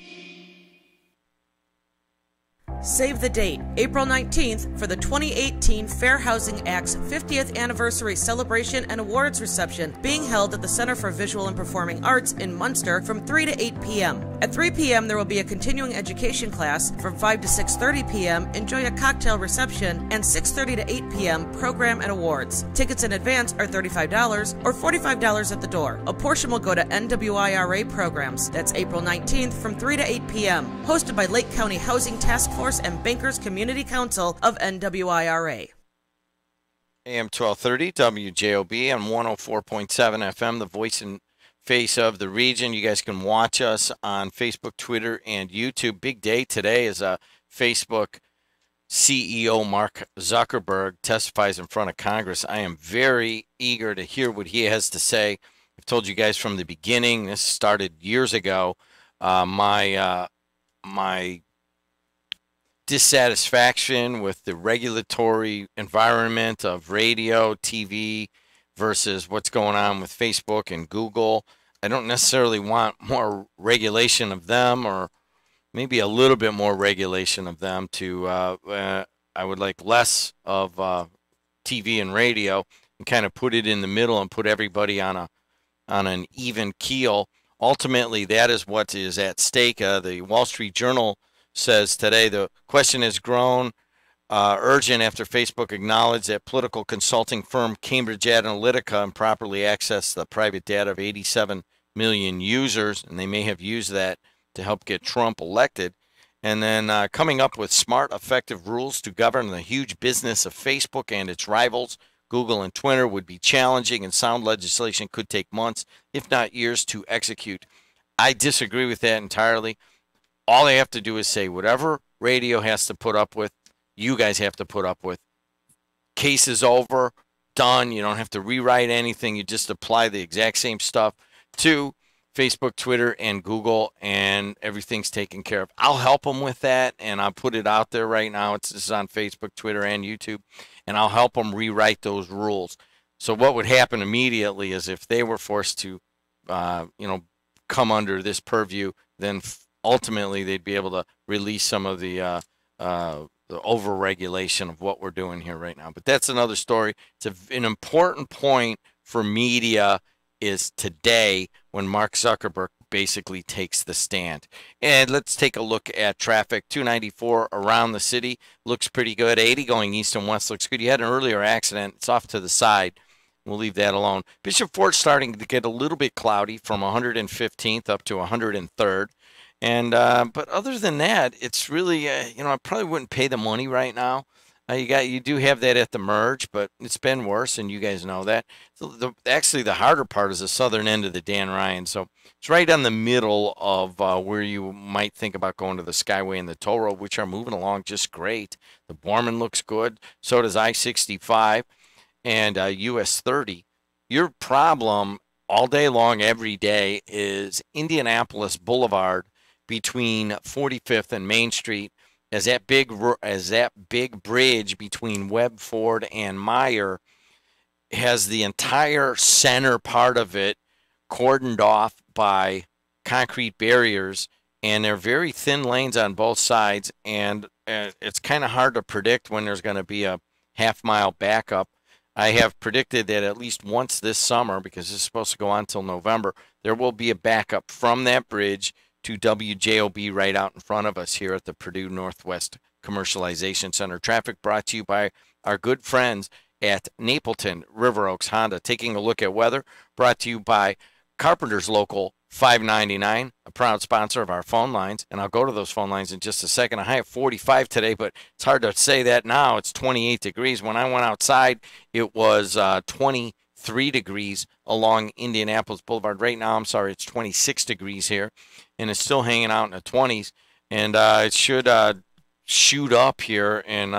Save the date, April 19th, for the 2018 Fair Housing Act's 50th Anniversary Celebration and Awards Reception being held at the Center for Visual and Performing Arts in Munster from 3 to 8 p.m. At 3 p.m., there will be a continuing education class. From 5 to 6:30 p.m., enjoy a cocktail reception, and 6:30 to 8 p.m., program and awards. Tickets in advance are $35 or $45 at the door. A portion will go to NWIRA programs. That's April 19th from 3 to 8 p.m., hosted by Lake County Housing Task Force and Bankers Community Council of NWIRA. AM 1230, WJOB on 104.7 FM, the voice and face of the region. You guys can watch us on Facebook, Twitter, and YouTube. Big day today as Facebook CEO Mark Zuckerberg testifies in front of Congress. I am very eager to hear what he has to say. I've told you guys from the beginning, this started years ago, my dissatisfaction with the regulatory environment of radio, TV versus what's going on with Facebook and Google. I don't necessarily want more regulation of them, or maybe a little bit more regulation of them. I would like less of TV and radio and kind of put it in the middle and put everybody on an even keel. Ultimately, that is what is at stake. The Wall Street Journal says today the question has grown urgent after Facebook acknowledged that political consulting firm Cambridge Analytica improperly accessed the private data of 87 million users, and they may have used that to help get Trump elected. And then coming up with smart, effective rules to govern the huge business of Facebook and its rivals, Google and Twitter, would be challenging, and sound legislation could take months, if not years, to execute. I disagree with that entirely. All they have to do is say whatever radio has to put up with, you guys have to put up with. Case is over, done. You don't have to rewrite anything. You just apply the exact same stuff to Facebook, Twitter, and Google, and everything's taken care of. I'll help them with that, and I'll put it out there right now. This is on Facebook, Twitter, and YouTube, and I'll help them rewrite those rules. So what would happen immediately is if they were forced to, come under this purview, then ultimately they'd be able to release some of the over-regulation of what we're doing here right now. But that's another story. It's an important point for media is today when Mark Zuckerberg basically takes the stand. And let's take a look at traffic. 294 around the city looks pretty good. 80 going east and west looks good. You had an earlier accident. It's off to the side. We'll leave that alone. Bishop Ford's starting to get a little bit cloudy from 115th up to 103rd. And but other than that, it's really I probably wouldn't pay the money right now. You do have that at the merge, but it's been worse, and you guys know that. So actually, the harder part is the southern end of the Dan Ryan. So it's right on the middle of where you might think about going to the Skyway and the toll road, which are moving along just great. The Borman looks good. So does I-65 and US 30. Your problem all day long, every day, is Indianapolis Boulevard between 45th and Main Street. as that big bridge between Webb Ford and Meyer has the entire center part of it cordoned off by concrete barriers, and they're very thin lanes on both sides, and it's kind of hard to predict when there's going to be a half-mile backup. I have predicted that at least once this summer, because it's supposed to go on until November, there will be a backup from that bridge to WJOB right out in front of us here at the Purdue Northwest Commercialization Center. Traffic brought to you by our good friends at Napleton River Oaks Honda. Taking a look at weather, brought to you by Carpenter's Local 599, a proud sponsor of our phone lines. And I'll go to those phone lines in just a second. A high of 45 today, but it's hard to say that now. It's 28 degrees. When I went outside, it was 23 degrees along Indianapolis Boulevard. Right now, it's 26 degrees here, and it's still hanging out in the 20s. And it should shoot up here in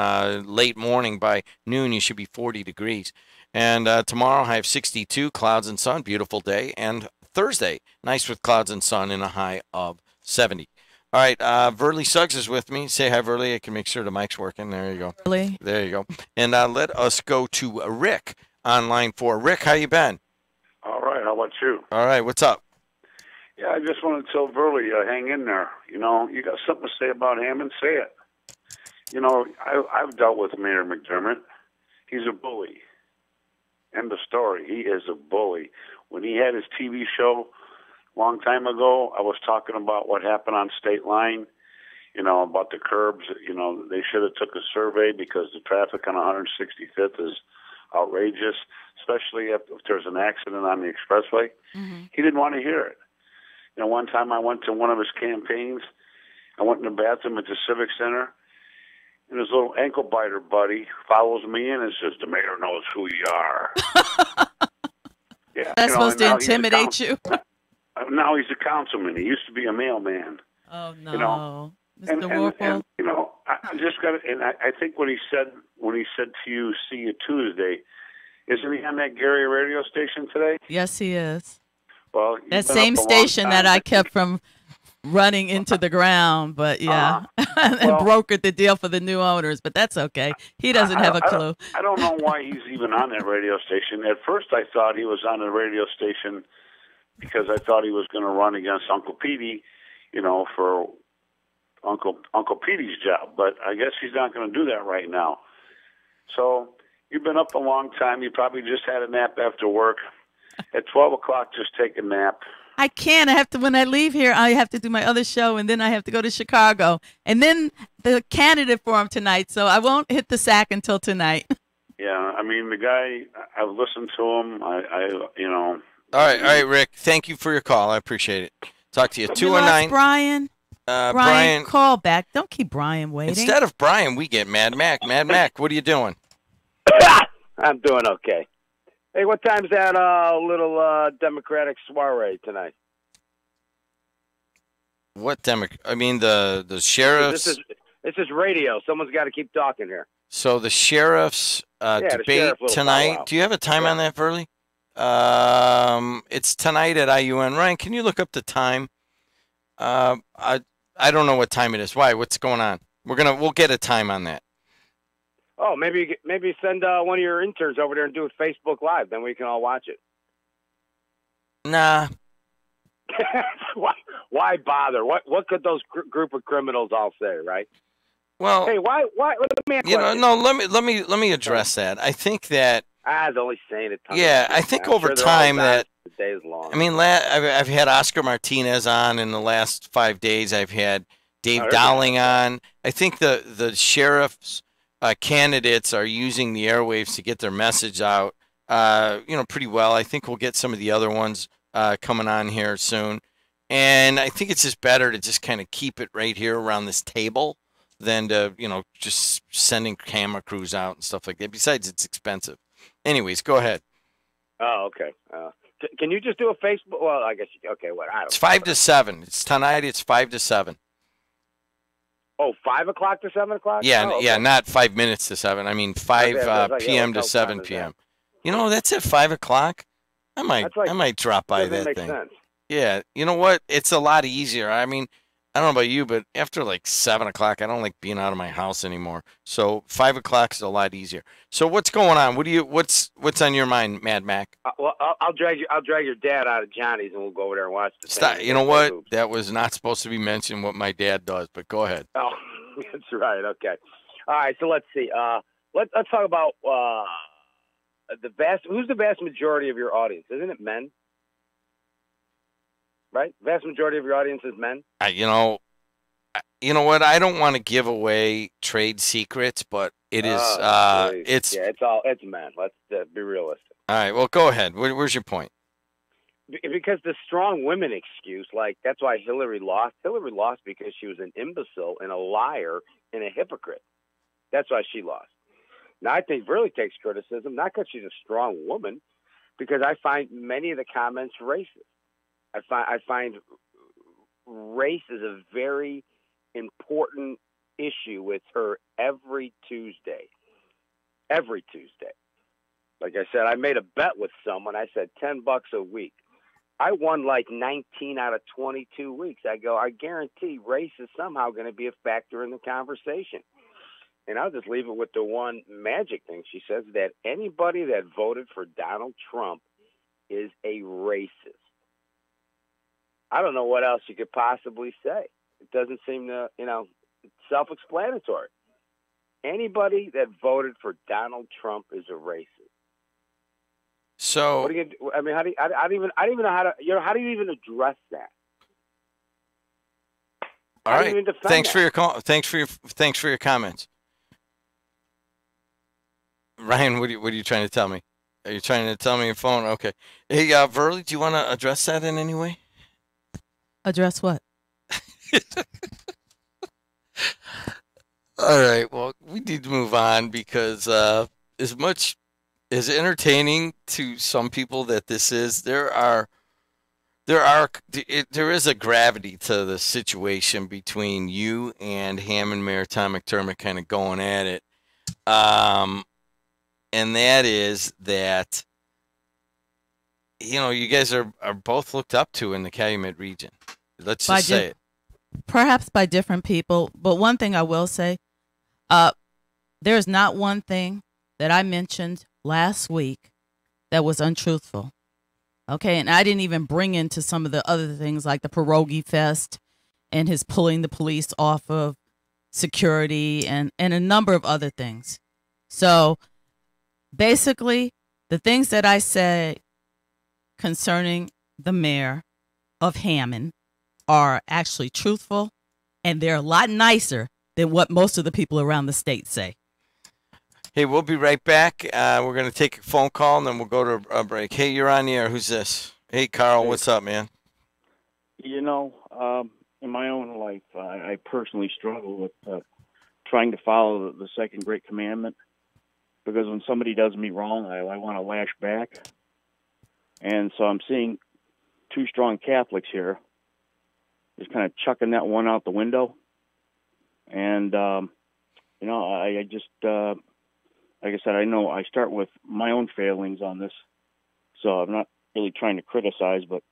late morning. By noon, you should be 40 degrees. And tomorrow, high of 62, clouds and sun, beautiful day. And Thursday, nice with clouds and sun and a high of 70. All right, Verley Suggs is with me. Say hi, Verley. I can make sure the mic's working. There you go. Verley. There you go. And let us go to Rick on line 4. Rick, how you been? All right. How about you? All right. What's up? Yeah, I just want to tell Verley, hang in there. You know, you got something to say about Hammond, say it. You know, I've dealt with Mayor McDermott. He's a bully. End of story. He is a bully. When he had his TV show a long time ago, I was talking about what happened on State Line, you know, about the curbs. You know, they should have took a survey because the traffic on 165th is outrageous, especially if there's an accident on the expressway. Mm-hmm. He didn't want to hear it. You know, one time I went to one of his campaigns. I went in the bathroom at the Civic Center, and his little ankle biter buddy follows me in and says, "The mayor knows who you are." Yeah, that's supposed to intimidate you. Now he's a councilman. He used to be a mailman. Oh no, you know? Mr. And you know, I just got to. And I think when he said to you, "See you Tuesday," isn't he on that Gary radio station today? Yes, he is. Well, that same station that I kept from running into the ground, but yeah, and brokered the deal for the new owners. But that's okay. He doesn't have a clue. I don't know why he's even on that radio station. At first, I thought he was on the radio station because I thought he was going to run against Uncle Petey, you know, for Uncle Petey's job. But I guess he's not going to do that right now. So you've been up a long time. You probably just had a nap after work. At 12 o'clock, just take a nap. I can't. I have to, when I leave here, I have to do my other show, and then I have to go to Chicago. And then the candidate forum tonight, so I won't hit the sack until tonight. Yeah, I mean, the guy, I've listened to him. You know. All right, Rick. Thank you for your call. I appreciate it. Talk to you. 219. Brian. Brian, call back. Don't keep Brian waiting. Instead of Brian, we get Mad Mac. Mad Mac, what are you doing? I'm doing okay. Hey, what time's that little Democratic soiree tonight? What I mean, the sheriff's. This is radio. Someone's got to keep talking here. So the sheriff's debate tonight. Do you have a time on that, Verley? It's tonight at IUN. Ryan, can you look up the time? I don't know what time it is. Why? What's going on? We'll get a time on that. Oh, maybe send one of your interns over there and do it Facebook Live. Then we can all watch it. Nah. Why bother? What could those group of criminals all say, right? Well, hey, why? Let me address that. I think that. I was only saying it. I think over time that. The day is long. I mean, I've had Oscar Martinez on in the last 5 days. I've had Dave Dowling on. I think the sheriff's candidates are using the airwaves to get their message out, pretty well. I think we'll get some of the other ones coming on here soon. And I think it's just better to just kind of keep it right here around this table than to, just sending camera crews out and stuff like that. Besides, it's expensive. Anyways, go ahead. Oh, okay. Can you just do a Facebook? Well, I guess, okay, what? I don't It's 5 to 7. It's tonight. It's 5 to 7. Oh, 5 o'clock to 7 o'clock? Yeah, okay. yeah, not 5 minutes to 7. I mean 5 p.m. to 7 p.m. That's at 5 o'clock. I might drop by that thing. Sense. Yeah, you know what? It's a lot easier. I mean, I don't know about you, but after like 7 o'clock, I don't like being out of my house anymore. So 5 o'clock is a lot easier. So what's going on? What's on your mind, Mad Mac? Well, I'll drag your dad out of Johnny's, and we'll go over there and watch the Stop. thing. You know what? That was not supposed to be mentioned. What my dad does, but go ahead. Oh, that's right. Okay. All right. So let's see. Let's talk about who's the vast majority of your audience? Isn't it men? Right? Vast majority of your audience is men? You know what? I don't want to give away trade secrets, but it is it's men. Let's be realistic. All right, well, go ahead. Where's your point? Because the strong women excuse, like, that's why Hillary lost. Hillary lost because she was an imbecile and a liar and a hypocrite. That's why she lost. Now, I think Verley takes criticism, not because she's a strong woman, because I find many of the comments racist. I find race is a very important issue with her every Tuesday. Every Tuesday. Like I said, I made a bet with someone. I said $10 a week. I won like 19 out of 22 weeks. I go, I guarantee race is somehow going to be a factor in the conversation. And I'll just leave it with the one magic thing. She says that anybody that voted for Donald Trump is a racist. I don't know what else you could possibly say. It doesn't seem to, it's self-explanatory. Anybody that voted for Donald Trump is a racist. So, what do you? I mean, I don't even know how to. How do you even address that? All right. Thanks for your call. Thanks for your comments. Ryan, what are you trying to tell me? Are you trying to tell me your phone? Okay. Hey, Verley, do you want to address that in any way? Address what? All right. Well, we need to move on because as much as entertaining to some people that this is, there is a gravity to the situation between you and Hammond, Maritime, McDermott kind of going at it. And that is that, you guys are both looked up to in the Calumet region. Let's just say it. Perhaps by different people. But one thing I will say, there's not one thing that I mentioned last week that was untruthful. Okay, and I didn't even bring into some of the other things like the Pierogi Fest and his pulling the police off of security and a number of other things. So basically, the things that I said concerning the mayor of Hammond are actually truthful, and they're a lot nicer than what most of the people around the state say. Hey, we'll be right back. We're going to take a phone call, and then we'll go to a break. Hey, you're on the air. Who's this? Hey, Carl, what's up, man? In my own life, I personally struggle with trying to follow the second great commandment, because when somebody does me wrong, I want to lash back. And so I'm seeing two strong Catholics here just kind of chucking that one out the window. And, I just, like I said, I know I start with my own failings on this, so I'm not really trying to criticize, but,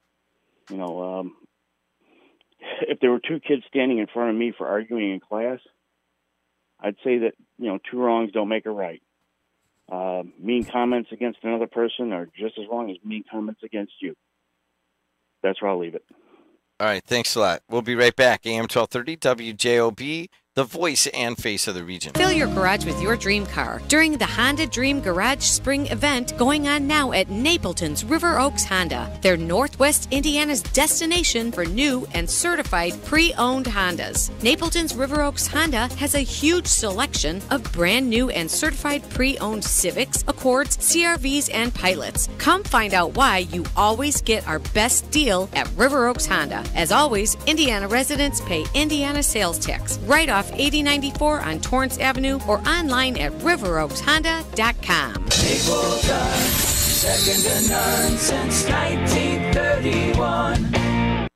if there were two kids standing in front of me for arguing in class, I'd say that, two wrongs don't make a right. Mean comments against another person are just as wrong as mean comments against you. That's where I'll leave it. All right, thanks a lot. We'll be right back. AM 1230, WJOB, the voice and face of the region. Fill your garage with your dream car during the Honda Dream Garage Spring event going on now at Napleton's River Oaks Honda. They're Northwest Indiana's destination for new and certified pre-owned Hondas. Napleton's River Oaks Honda has a huge selection of brand new and certified pre-owned Civics, Accords, CRVs, and Pilots. Come find out why you always get our best deal at River Oaks Honda. As always, Indiana residents pay Indiana sales tax right off 8094 on Torrance Avenue or online at riveroakshonda.com. Napleton, second to none since 1931.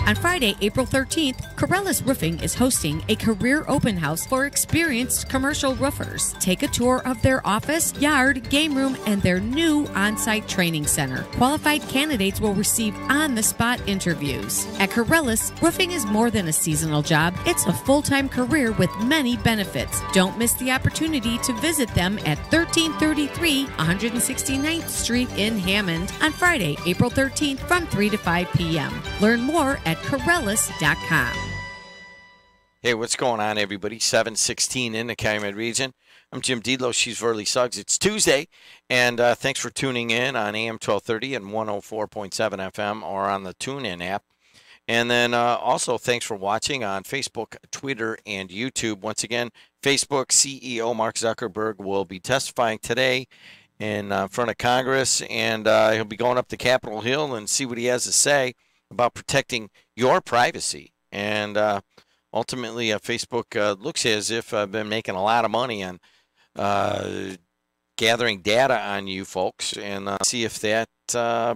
On Friday, April 13th, Corellis Roofing is hosting a career open house for experienced commercial roofers. Take a tour of their office, yard, game room, and their new on-site training center. Qualified candidates will receive on-the-spot interviews. At Corellis, roofing is more than a seasonal job. It's a full-time career with many benefits. Don't miss the opportunity to visit them at 1333 169th Street in Hammond on Friday, April 13th from 3 to 5 p.m. Learn more at Corellis.com. Hey, what's going on, everybody? 716 in the Calumet region. I'm Jim Dedelow. She's Verly Suggs. It's Tuesday, and thanks for tuning in on AM 1230 and 104.7 FM or on the TuneIn app. And then also thanks for watching on Facebook, Twitter, and YouTube. Once again, Facebook CEO Mark Zuckerberg will be testifying today in front of Congress, and he'll be going up to Capitol Hill and see what he has to say about protecting your privacy. And ultimately, Facebook looks as if I've been making a lot of money on gathering data on you folks, and see if that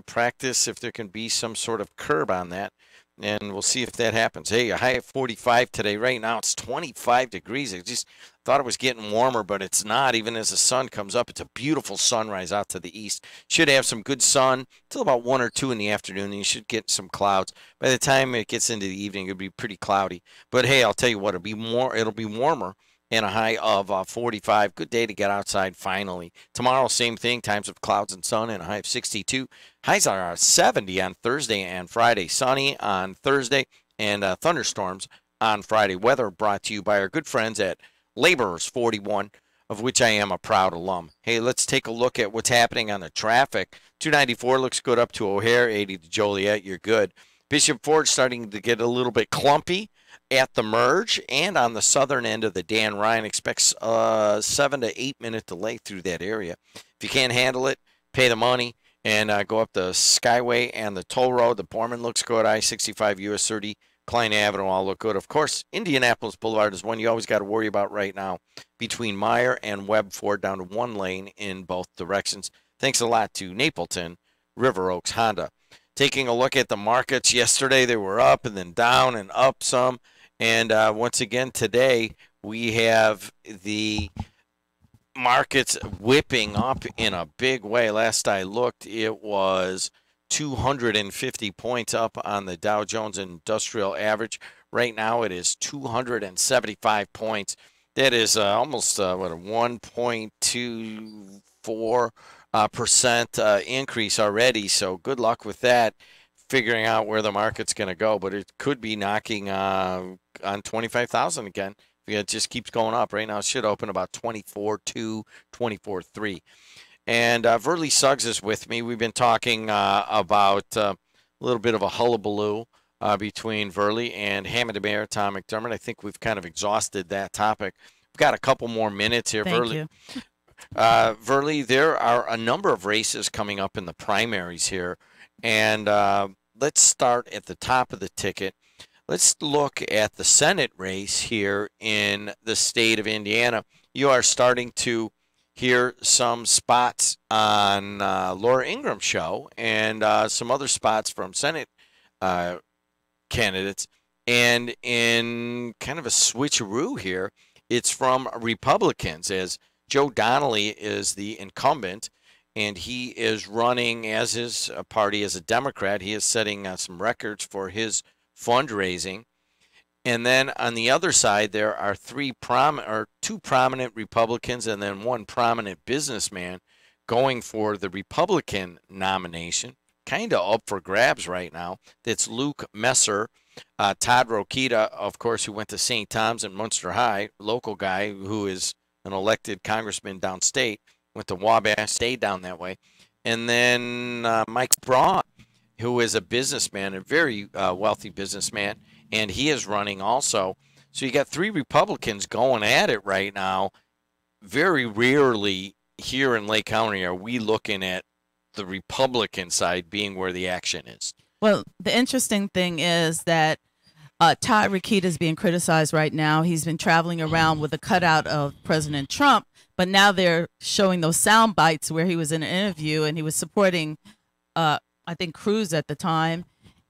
practice, if there can be some sort of curb on that. And we'll see if that happens. Hey, a high of 45 today. Right now, it's 25 degrees. I just thought it was getting warmer, but it's not. Even as the sun comes up, it's a beautiful sunrise out to the east. Should have some good sun till about 1 or 2 in the afternoon, and you should get some clouds. By the time it gets into the evening, it'll be pretty cloudy. But hey, I'll tell you what, it'll be warmer. And a high of 45. Good day to get outside finally. Tomorrow, same thing. Times of clouds and sun and a high of 62. Highs are 70 on Thursday and Friday. Sunny on Thursday and thunderstorms on Friday. Weather brought to you by our good friends at Laborers 41, of which I am a proud alum. Hey, let's take a look at what's happening on the traffic. 294 looks good up to O'Hare. 80 to Joliet. You're good. Bishop Ford starting to get a little bit clumpy at the merge, and on the southern end of the Dan Ryan expects a 7 to 8 minute delay through that area. If you can't handle it, pay the money and go up the Skyway and the toll road. The Borman looks good. I-65, US 30, Klein Avenue all look good. Of course, Indianapolis Boulevard is one you always got to worry about right now between Meyer and Webb Ford, down to 1 lane in both directions. Thanks a lot to Napleton River Oaks Honda. Taking a look at the markets, yesterday they were up and then down and up some. And once again today, we have the markets whipping up in a big way. Last I looked, it was 250 points up on the Dow Jones Industrial Average. Right now it is 275 points. That is almost a 1.24% increase already. So good luck with that, figuring out where the market's going to go. But it could be knocking on 25,000 again. It just keeps going up. Right now it should open about 24.2, 24.3. And Verly Suggs is with me. We've been talking about a little bit of a hullabaloo between Verly and Hammond Mayor Tom McDermott. I think we've kind of exhausted that topic. We've got a couple more minutes here. Thank Verly. you. Verly, there are a number of races coming up in the primaries here. And let's start at the top of the ticket. Let's look at the Senate race here in the state of Indiana. You are starting to hear some spots on Laura Ingram's show and some other spots from Senate candidates. And in kind of a switcheroo here, it's from Republicans, as Joe Donnelly is the incumbent, and he is running as his party as a Democrat. He is setting some records for his fundraising. And then on the other side, there are two prominent Republicans and then one prominent businessman going for the Republican nomination. Kind of up for grabs right now. That's Luke Messer. Todd Rokita, of course, who went to St. Tom's and Munster High, local guy who is an elected congressman downstate, went to Wabash, stayed down that way. And then Mike Braun, who is a businessman, a very wealthy businessman, and he is running also. So you got three Republicans going at it right now. Very rarely here in Lake County are we looking at the Republican side being where the action is. Well, the interesting thing is that Todd Rokita is being criticized right now. He's been traveling around with a cutout of President Trump, but now they're showing those sound bites where he was in an interview and he was supporting, I think, Cruz at the time.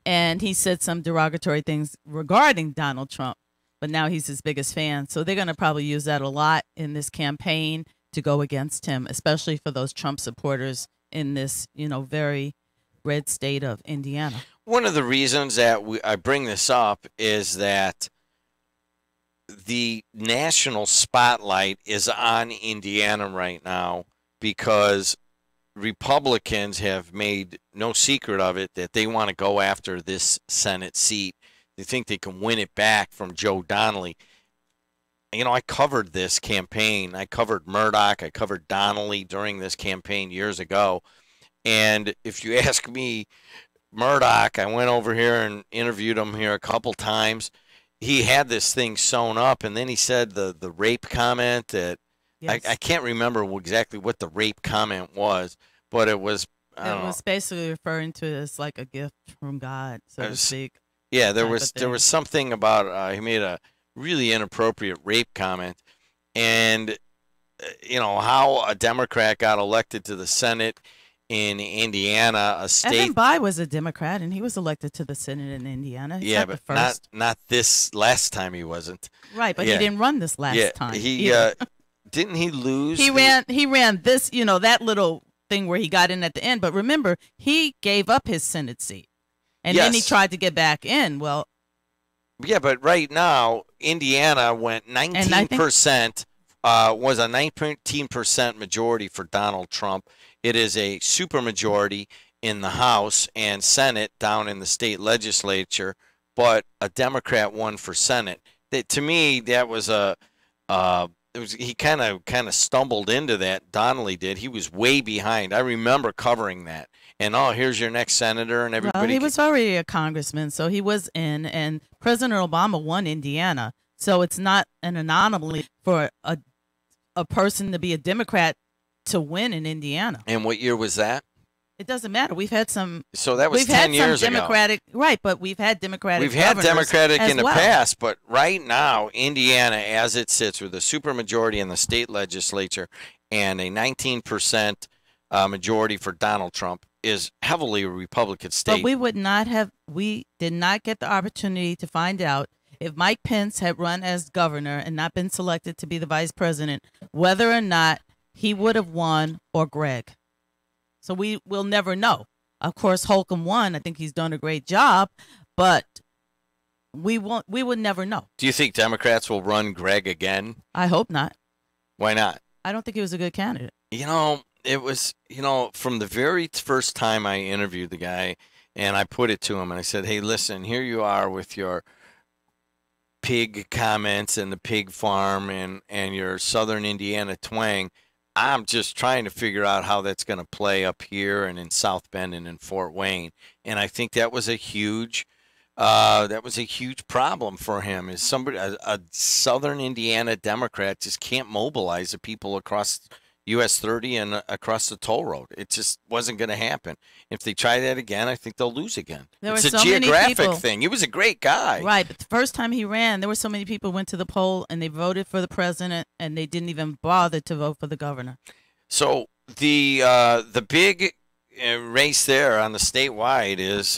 and he said some derogatory things regarding Donald Trump, but now he's his biggest fan. So they're going to probably use that a lot in this campaign to go against him, especially for those Trump supporters in this, very red state of Indiana. One of the reasons that I bring this up is that the national spotlight is on Indiana right now because Republicans have made no secret of it that they want to go after this Senate seat. They think they can win it back from Joe Donnelly. I covered this campaign. I covered Murdoch. I covered Donnelly during this campaign years ago. And if you ask me, Murdoch, I went over here and interviewed him here a couple times. He had this thing sewn up, and then he said the rape comment that I can't remember exactly what the rape comment was, but it was basically referring to it as like a gift from God, so to speak. Yeah, there was something about he made a really inappropriate rape comment, and how a Democrat got elected to the Senate in Indiana, a state. Evan Bayh was a Democrat, and he was elected to the Senate in Indiana. He's not but the first. not this last time he wasn't. Right, but he didn't run this last time. He didn't he lose? He ran this, that little thing where he got in at the end. But remember, he gave up his Senate seat, and then he tried to get back in. Well, yeah, but right now Indiana went 19%. Was a 19% majority for Donald Trump. It is a supermajority in the House and Senate down in the state legislature, but a Democrat won for Senate. To me, that was he kind of stumbled into that. Donnelly did. He was way behind. I remember covering that. And here's your next senator, and everybody. Well, he was already a congressman, so he was in, and President Obama won Indiana, so it's not an anomaly for a person to be a Democrat to win in Indiana. And what year was that? It doesn't matter. We've had some. So that was 10 years Democratic, ago. Right, but we've had Democratic. We've had Democratic in the well. past, but right now, Indiana, as it sits with a supermajority in the state legislature and a 19% majority for Donald Trump, is heavily a Republican state. But we did not get the opportunity to find out if Mike Pence had run as governor and not been selected to be the vice president, whether or not he would have won, or Greg. So we will never know. Of course, Holcomb won. I think he's done a great job, but we would never know. Do you think Democrats will run Greg again? I hope not. Why not? I don't think he was a good candidate. It was, from the very first time I interviewed the guy, and I put it to him, and I said, hey, listen, here you are with your pig comments and the pig farm and your Southern Indiana twang. I'm just trying to figure out how that's going to play up here and in South Bend and in Fort Wayne. And I think that was a huge problem for him. Is a Southern Indiana Democrat just can't mobilize the people across US 30 and across the toll road. It just wasn't going to happen. If they try that again, I think they'll lose again. It's a geographic thing. He was a great guy. Right, but the first time he ran, there were so many people who went to the poll and they voted for the president and they didn't even bother to vote for the governor. So the big race there on the statewide is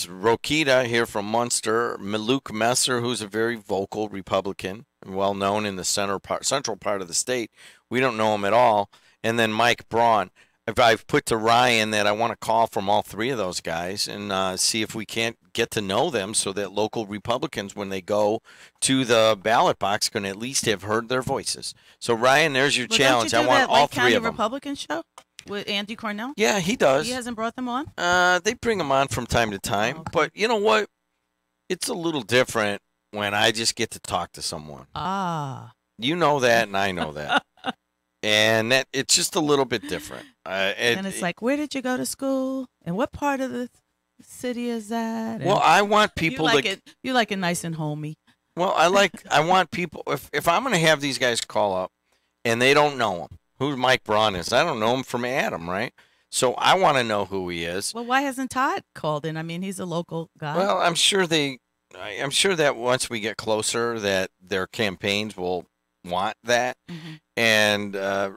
Rokita here from Munster, Luke Messer, who's a very vocal Republican, well known in the central part of the state. We don't know him at all. And then Mike Braun. I've put to Ryan that I want to call from all three of those guys and see if we can't get to know them so that local Republicans, when they go to the ballot box, can at least have heard their voices. So, Ryan, there's your challenge. I want all three of them. Republican show with Andy Cornell? Yeah, he does. He hasn't brought them on? They bring them on from time to time. Okay. But you know what? It's a little different when I just get to talk to someone. Ah. You know that, and I know that. And that it's just a little bit different. And it's like, where did you go to school? And what part of the city is that? And well, I want people you like it nice and homey. Well, I want people, if I'm going to have these guys call up and they don't know him, who Mike Braun is, I don't know him from Adam, right? So I want to know who he is. Well, why hasn't Todd called in? I mean, he's a local guy. Well, I'm sure that once we get closer that their campaigns will want that. Mm-hmm. And I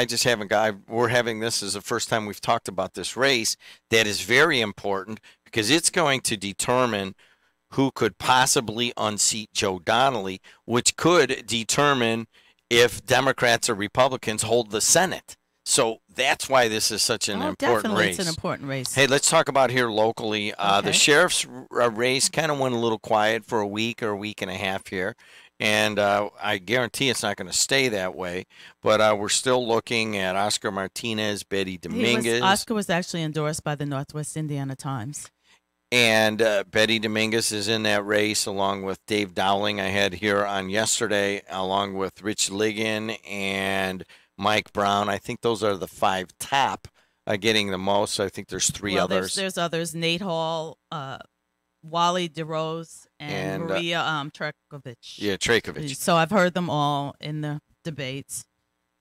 just haven't got. We're having this as the first time we've talked about this race that is very important because it's going to determine who could possibly unseat Joe Donnelly, which could determine if Democrats or Republicans hold the Senate. So that's why this is such an important definitely race. It's an important race. Hey, let's talk about here locally. The sheriff's race kind of went a little quiet for a week or a week and a half here. And I guarantee it's not going to stay that way. But we're still looking at Oscar Martinez, Betty Dominguez. Oscar was actually endorsed by the Northwest Indiana Times. And Betty Dominguez is in that race along with Dave Dowling I had here on yesterday, along with Rich Ligon and Mike Brown. I think those are the 5 top getting the most. I think there's 3 others. There's others. Nate Hall, Wally DeRose, and Maria Trekovich. Yeah, Trekovich. So I've heard them all in the debates.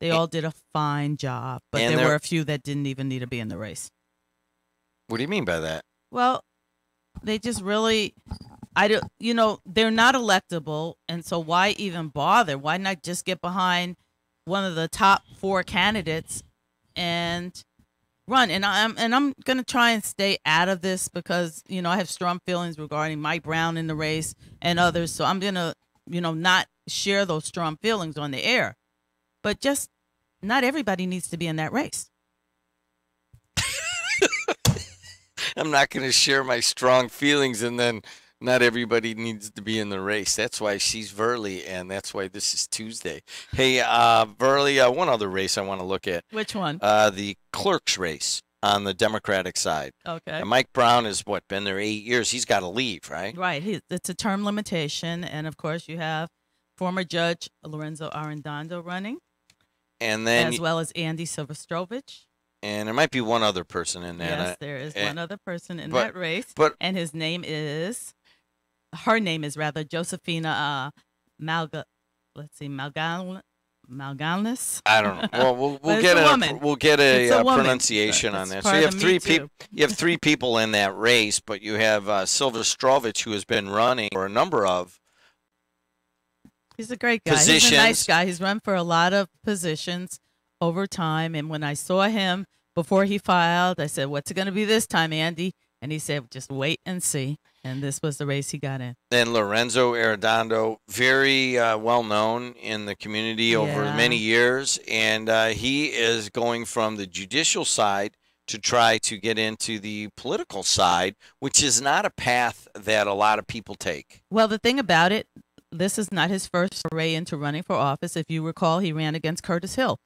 They all did a fine job, but there were a few that didn't even need to be in the race. What do you mean by that? Well, they just really, they're not electable, and so why even bother? Why not just get behind one of the top 4 candidates and run? And I'm gonna try and stay out of this because I have strong feelings regarding Mike Brown in the race and others. So I'm gonna not share those strong feelings on the air. But just not everybody needs to be in that race. I'm not going to share my strong feelings, and then not everybody needs to be in the race. That's why she's Verley, and that's why this is Tuesday. Hey, Verley, one other race I want to look at. Which one? The clerk's race on the Democratic side. Okay. And Mike Brown has, been there 8 years. He's got to leave, right? Right. It's a term limitation, and, of course, you have former Judge Lorenzo Arredondo running, and then as well as Andy Silvestrovich. And there might be one other person in that. Yes, there is one other person in that race. And her name is Josephina Malganis. I don't know. Well, we'll get a pronunciation on that. So you have 3 people. You have 3 people in that race, but you have Silvestrovich, who has been running for a number of. He's a great guy. Positions. He's a nice guy. He's run for a lot of positions over time. And when I saw him before he filed, I said, "What's it going to be this time, Andy?" And he said, "Just wait and see." And this was the race he got in. Then Lorenzo Arredondo, very well known in the community over many years, and he is going from the judicial side to try to get into the political side, which is not a path that a lot of people take. Well, the thing about it, this is not his first foray into running for office. If you recall, he ran against Curtis Hill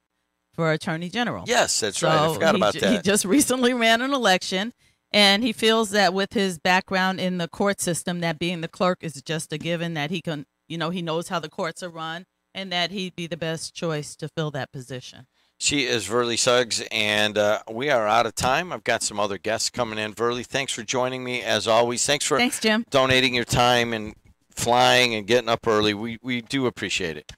for Attorney General. Yes, that's right. I forgot about that. He just recently ran an election, and he feels that with his background in the court system, that being the clerk is just a given, that he can, he knows how the courts are run, and that he'd be the best choice to fill that position. She is Verley Suggs, and we are out of time. I've got some other guests coming in. Verley, thanks for joining me, as always. Thanks, Jim. Donating your time and flying and getting up early. We do appreciate it.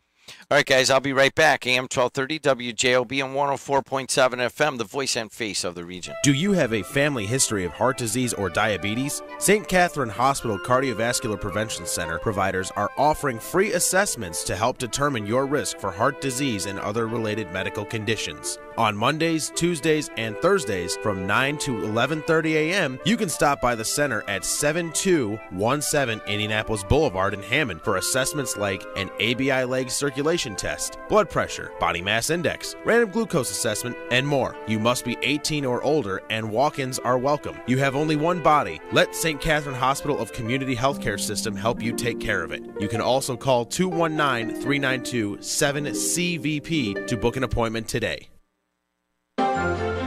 All right, guys, I'll be right back. AM 1230 WJOB and 104.7 FM, the voice and face of the region. Do you have a family history of heart disease or diabetes? St. Catherine Hospital Cardiovascular Prevention Center providers are offering free assessments to help determine your risk for heart disease and other related medical conditions. On Mondays, Tuesdays, and Thursdays from 9 to 11:30 a.m., you can stop by the center at 7217 Indianapolis Boulevard in Hammond for assessments like an ABI leg circulation test, blood pressure, body mass index, random glucose assessment, and more. You must be 18 or older, and walk-ins are welcome. You have only one body. Let St. Catherine Hospital of Community Healthcare System help you take care of it. You can also call 219-392-7CVP to book an appointment today.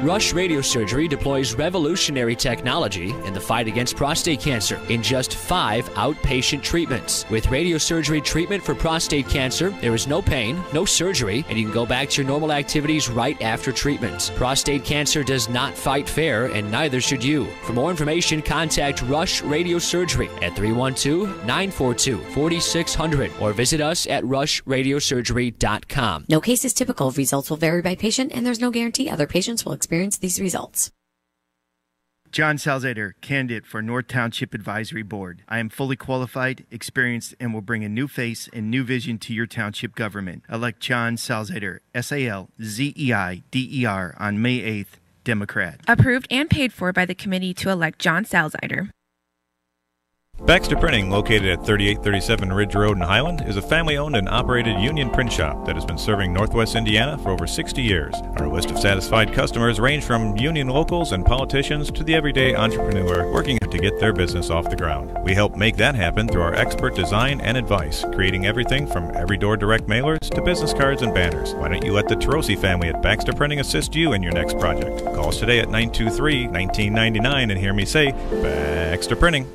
Rush Radio Surgery deploys revolutionary technology in the fight against prostate cancer in just 5 outpatient treatments. With radiosurgery treatment for prostate cancer, there is no pain, no surgery, and you can go back to your normal activities right after treatment. Prostate cancer does not fight fair, and neither should you. For more information, contact Rush Radio Surgery at 312-942-4600 or visit us at rushradiosurgery.com. No case is typical. Results will vary by patient, and there's no guarantee other patients will experience these results. John Salzader, candidate for North Township Advisory Board. I am fully qualified, experienced, and will bring a new face and new vision to your township government. Elect John Salzader, Salzeider, on May 8th, Democrat. Approved and paid for by the committee to elect John Salzider. Baxter Printing, located at 3837 Ridge Road in Highland, is a family-owned and operated union print shop that has been serving Northwest Indiana for over 60 years. Our list of satisfied customers range from union locals and politicians to the everyday entrepreneur working to get their business off the ground. We help make that happen through our expert design and advice, creating everything from every-door direct mailers to business cards and banners. Why don't you let the Tarosi family at Baxter Printing assist you in your next project? Call us today at 923-1999 and hear me say, Baxter Printing.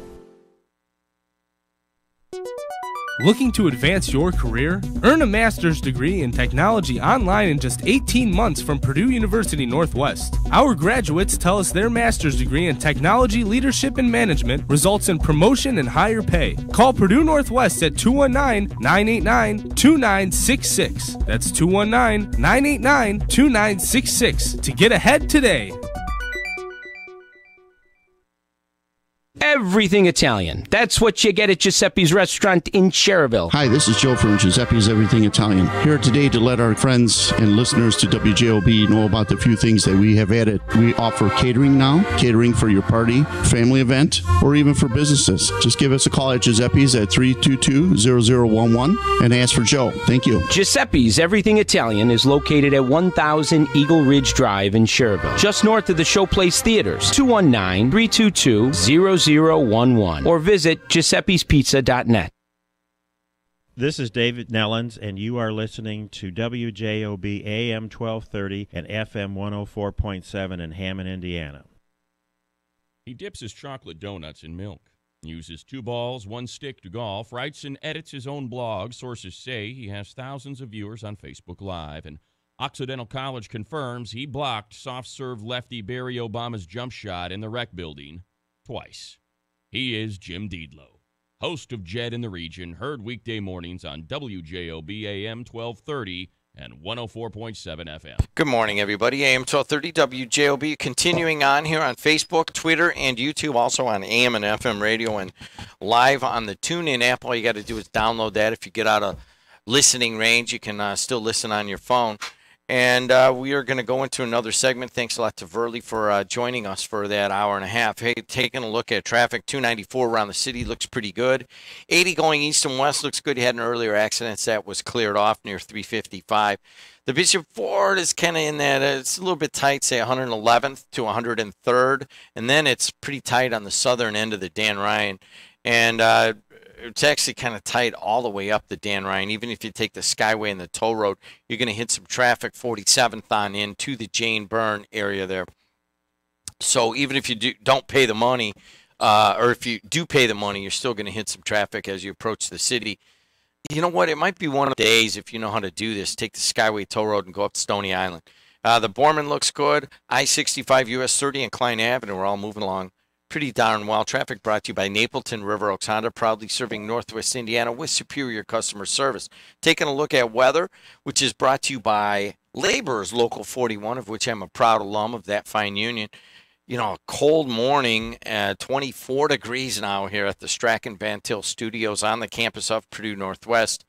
Looking to advance your career? Earn a master's degree in technology online in just 18 months from Purdue University Northwest. Our graduates tell us their master's degree in technology, leadership, and management results in promotion and higher pay. Call Purdue Northwest at 219-989-2966. That's 219-989-2966 to get ahead today. Everything Italian. That's what you get at Giuseppe's Restaurant in Cherville. Hi, this is Joe from Giuseppe's Everything Italian. Here today to let our friends and listeners to WJOB know about the few things that we have added. We offer catering now, catering for your party, family event, or even for businesses. Just give us a call at Giuseppe's at 322-0011 and ask for Joe. Thank you. Giuseppe's Everything Italian is located at 1000 Eagle Ridge Drive in Cherville, just north of the Showplace Theaters. 219-322-0011 or visit Giuseppe'sPizza.net. This is David Nellens, and you are listening to WJOB AM 1230 and FM 104.7 in Hammond, Indiana. He dips his chocolate donuts in milk, uses 2 balls, 1 stick to golf, writes and edits his own blog. Sources say he has thousands of viewers on Facebook Live, and Occidental College confirms he blocked soft-serve lefty Barry Obama's jump shot in the rec building twice. He is Jim Dedelow, host of JED in the Region, heard weekday mornings on WJOB AM 1230 and 104.7 FM. Good morning, everybody. AM 1230 WJOB continuing on here on Facebook, Twitter, and YouTube, also on AM and FM radio and live on the TuneIn app. All you got to do is download that. If you get out of listening range, you can still listen on your phone. And we are going to go into another segment. Thanks a lot to Verley for joining us for that hour and a half. Hey, taking a look at traffic, 294 around the city looks pretty good. 80 going east and west looks good. You had an earlier accident that was cleared off near 355. The Bishop Ford is kind of in that. It's a little bit tight, say 111th to 103rd. And then it's pretty tight on the southern end of the Dan Ryan. And it's actually kind of tight all the way up the Dan Ryan. Even if you take the Skyway and the toll road, you're going to hit some traffic 47th on in to the Jane Byrne area there. So even if you don't pay the money, or if you do pay the money, you're still going to hit some traffic as you approach the city. You know what? It might be one of the days, if you know how to do this, take the Skyway toll road and go up to Stony Island. The Borman looks good. I-65 US 30 and Klein Avenue are all moving along pretty darn well. Traffic brought to you by Napleton River Oaks Honda, proudly serving Northwest Indiana with superior customer service. Taking a look at weather, which is brought to you by Laborers Local 41, of which I'm a proud alum of that fine union. You know, a cold morning, 24 degrees now here at the Strachan Van Til Studios on the campus of Purdue Northwest.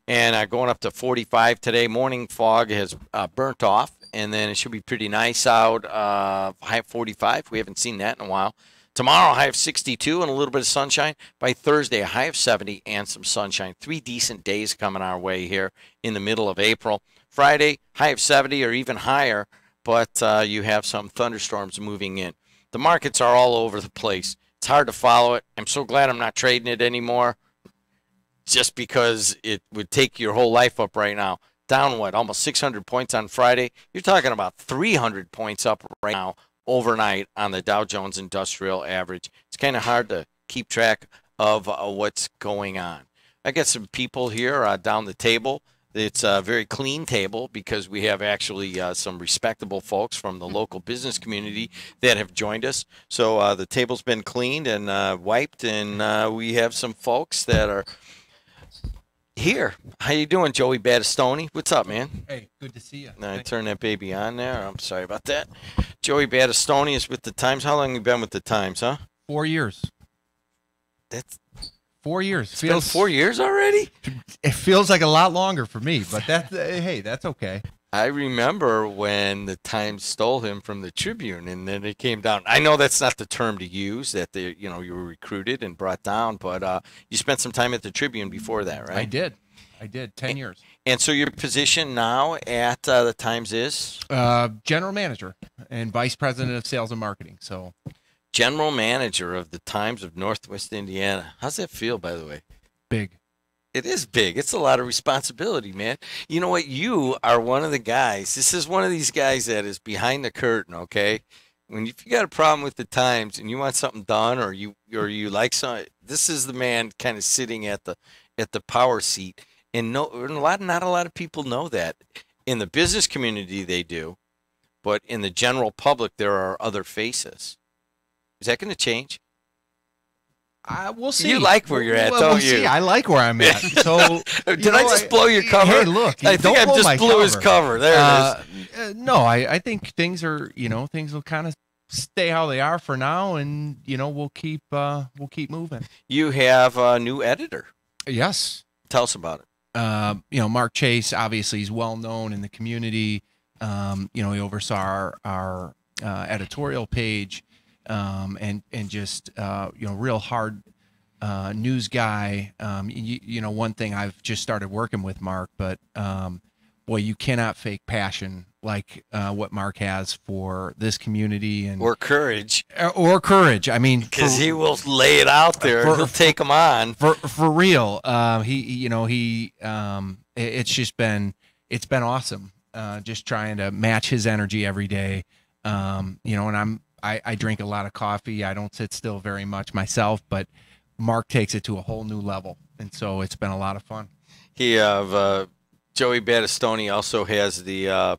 And going up to 45 today. Morning fog has burnt off, and then it should be pretty nice out. High 45. We haven't seen that in a while. Tomorrow, a high of 62 and a little bit of sunshine. By Thursday, a high of 70 and some sunshine. 3 decent days coming our way here in the middle of April. Friday, high of 70 or even higher, but you have some thunderstorms moving in. The markets are all over the place. It's hard to follow it. I'm so glad I'm not trading it anymore, just because it would take your whole life up right now. Down, what, almost 600 points on Friday? You're talking about 300 points up right now overnight on the Dow Jones Industrial Average. It's kind of hard to keep track of what's going on. I got some people here down the table. It's a very clean table because we have actually some respectable folks from the local business community that have joined us. So the table's been cleaned and wiped, and we have some folks that are here. How you doing, Joey Battistoni? What's up, man? Hey, good to see you. I turn that baby on there. I'm sorry about that. Joey Battistoni is with the Times. How long have you been with the Times, huh? 4 years. That's 4 years. It's been 4 years already? It feels like a lot longer for me, but that's hey, that's okay. I remember when the Times stole him from the Tribune, and then it came down. I know that's not the term to use, that you were recruited and brought down, but you spent some time at the Tribune before that, right? I did 10 years. And so your position now at the Times is? General manager and vice president of sales and marketing. So, general manager of the Times of Northwest Indiana. How's that feel, by the way? Big. It is big. It's a lot of responsibility, man. You know what? You are one of the guys. This is one of these guys that is behind the curtain, okay? If you got a problem with the Times and you want something done, or you like something, this is the man kind of sitting at the power seat. And not a lot of people know that. In the business community, they do, but in the general public, there are other faces. Is that going to change? We'll see. You like where you're at, don't we'll you? See. I like where I'm at. So, did I just blow your cover? Hey, look, I think I just blew his cover. There it is. No, I think things are, things will kind of stay how they are for now, and we'll keep moving. You have a new editor. Yes. Tell us about it. Mark Chase, obviously, he's well known in the community. He oversaw our editorial page, and just real hard news guy. One thing, I've just started working with Mark, but boy, you cannot fake passion like what Mark has for this community, or courage. I mean, because he will lay it out there. He'll take them on for real. It's been awesome. Just trying to match his energy every day. And I drink a lot of coffee. I don't sit still very much myself, but Mark takes it to a whole new level, and so it's been a lot of fun. Joey Battistoni also has the.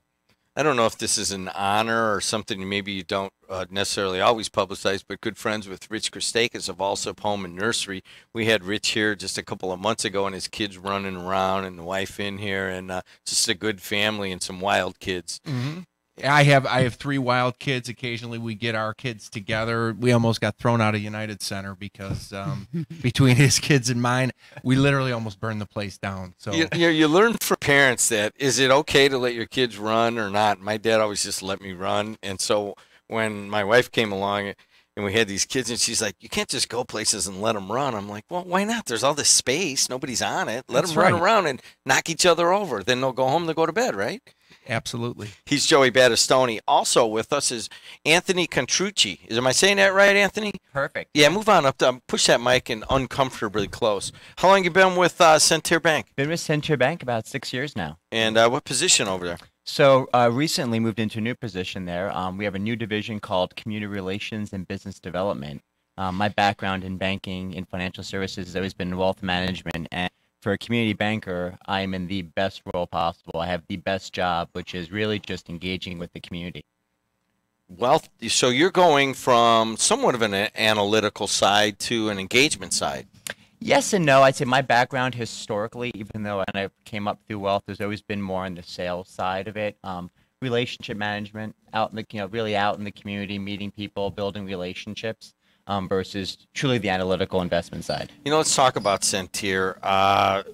I don't know if this is an honor or something maybe you don't necessarily always publicize, but good friends with Rich Christakis of Allsup Home and Nursery. We had Rich here just a couple of months ago, and his kids running around, and the wife in here, and just a good family and some wild kids. Mm-hmm. I have 3 wild kids. Occasionally we get our kids together. We almost got thrown out of United Center because between his kids and mine, we literally almost burned the place down. So you learn from parents that is it okay to let your kids run or not? My dad always just let me run, and so when my wife came along and we had these kids, and she's like, you can't just go places and let them run. I'm like, well, why not? There's all this space. Nobody's on it. Let them run around and knock each other over. Then they'll go home, they'll go to bed, right? Absolutely. He's Joey Battistoni. Also with us is Anthony Contrucci. Am I saying that right, Anthony? Perfect. Yeah, move on up. Push that mic in uncomfortably close. How long you been with Centaur Bank? Been with Centaur Bank about 6 years now. And what position over there? So recently moved into a new position there. We have a new division called Community Relations and Business Development. My background in banking and financial services has always been wealth management, and for a community banker, I'm in the best role possible. I have the best job, which is really just engaging with the community. Well, so you're going from somewhat of an analytical side to an engagement side. Yes and no. I'd say my background historically, even though I came up through wealth, there's always been more on the sales side of it. Relationship management, really out in the community, meeting people, building relationships. Versus truly the analytical investment side. Let's talk about Centaur.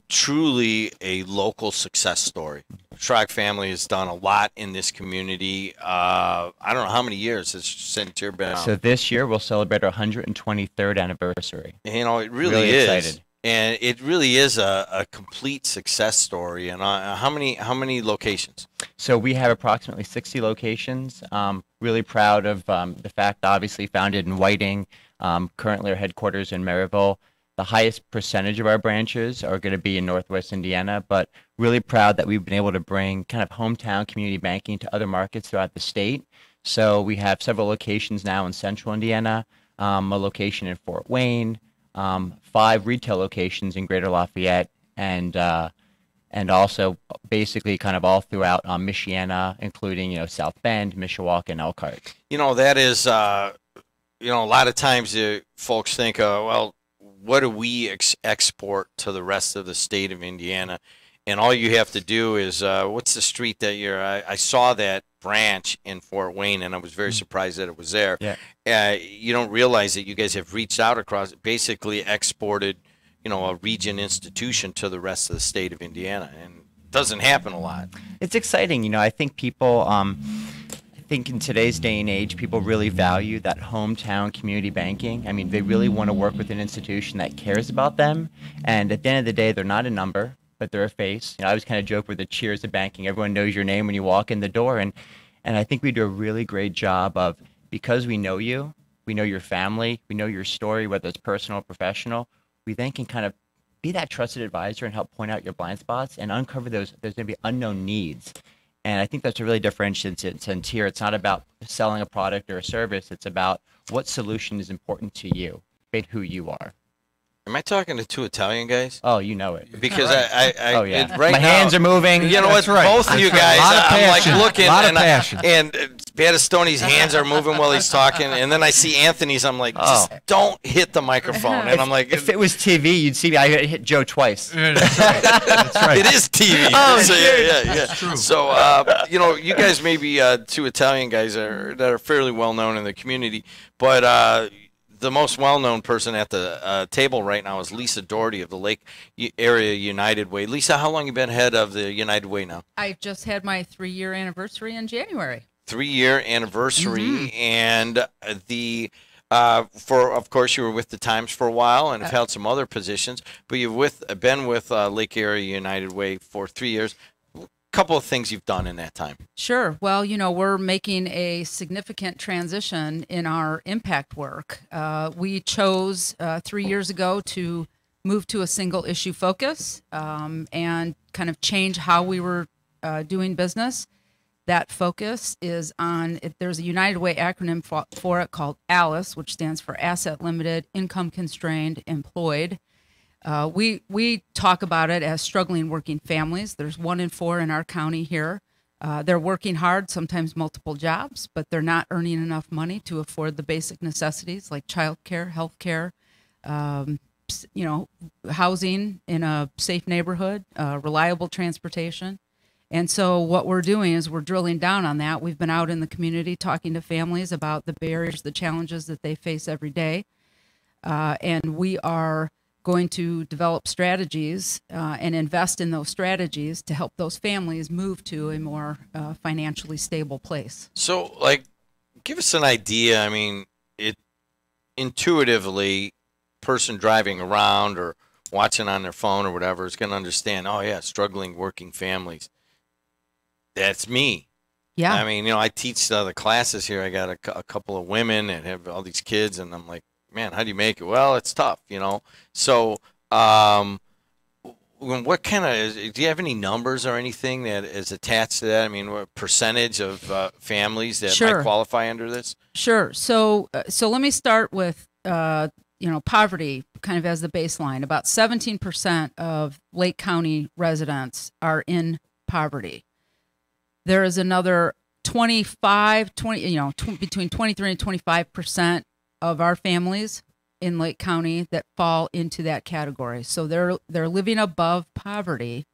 Truly a local success story. Schrock family has done a lot in this community. I don't know how many years has Centaur been out. So this year we'll celebrate our 123rd anniversary. It really is. Excited. And it really is a complete success story. And how many locations? So we have approximately 60 locations. Really proud of the fact, obviously founded in Whiting, currently our headquarters in Maryville. The highest percentage of our branches are going to be in Northwest Indiana, but really proud that we've been able to bring kind of hometown community banking to other markets throughout the state. So we have several locations now in Central Indiana, a location in Fort Wayne, 5 retail locations in Greater Lafayette, and also basically kind of all throughout Michiana, including South Bend, Mishawaka, and Elkhart. That is a lot of times folks think, well, what do we export to the rest of the state of Indiana? And all you have to do is what's the street that I saw that branch in Fort Wayne, and I was very surprised that it was there. Yeah. You don't realize that you guys have reached out across, basically exported, a region institution to the rest of the state of Indiana, and doesn't happen a lot. It's exciting. You know, I think people, I think in today's day and age, people really value that hometown community banking. I mean, they really want to work with an institution that cares about them. And at the end of the day, they're not a number, but they're a face. You know, I always kind of joke with the cheers of banking. Everyone knows your name when you walk in the door. And I think we do a really great job of, because we know you, we know your family, we know your story, whether it's personal or professional, we then can kind of be that trusted advisor and help point out your blind spots and uncover those. There's going to be unknown needs. And I think that's a really differentiating here. It's not about selling a product or a service. It's about what solution is important to you, based who you are. Am I talking to two Italian guys? Oh, you know it. Because Oh, yeah. right My now, hands are moving. You know what? That's right. Both of you That's right. guys, A lot of I'm passion. like looking, A lot of and passion. Battistoni's hands are moving while he's talking, and then I see Anthony's. I'm like, just don't hit the microphone. And I'm like, if it was TV, you'd see me. I hit Joe twice. That's right. It is TV. Oh, so, yeah. That's true. So, you know, you guys may be two Italian guys that are fairly well known in the community, but the most well-known person at the table right now is Lisa Doherty of the Lake Area United Way. Lisa, how long have you been head of the United Way now? I just had my 3-year anniversary in January. 3-year anniversary, Mhm. and of course, you were with the Times for a while and have held some other positions, but you've been with Lake Area United Way for 3 years. Couple of things you've done in that time. Sure. Well, you know, we're making a significant transition in our impact work. We chose 3 years ago to move to a single issue focus and kind of change how we were doing business. That focus is on, there's a United Way acronym for it called ALICE, which stands for Asset Limited, Income Constrained, Employed. We talk about it as struggling working families. There's 1 in 4 in our county here. They're working hard, sometimes multiple jobs, but they're not earning enough money to afford the basic necessities like childcare, healthcare, you know, housing in a safe neighborhood, reliable transportation. And so what we're doing is we're drilling down on that. We've been out in the community talking to families about the barriers, the challenges that they face every day. And we are going to develop strategies and invest in those strategies to help those families move to a more financially stable place. So, like, give us an idea. I mean, it intuitively, person driving around or watching on their phone or whatever is going to understand, oh, yeah, struggling working families. That's me. Yeah. I mean, you know, I teach the classes here. I got a couple of women and have all these kids, and I'm like, man, how do you make it? Well, it's tough, you know. So, what kind of do you have any numbers or anything that is attached to that? I mean, what percentage of families that might qualify under this? Sure. So let me start with you know, poverty kind of as the baseline. About 17% of Lake County residents are in poverty. There is another between 23 and 25% of our families in Lake County that fall into that category. So they're living above poverty,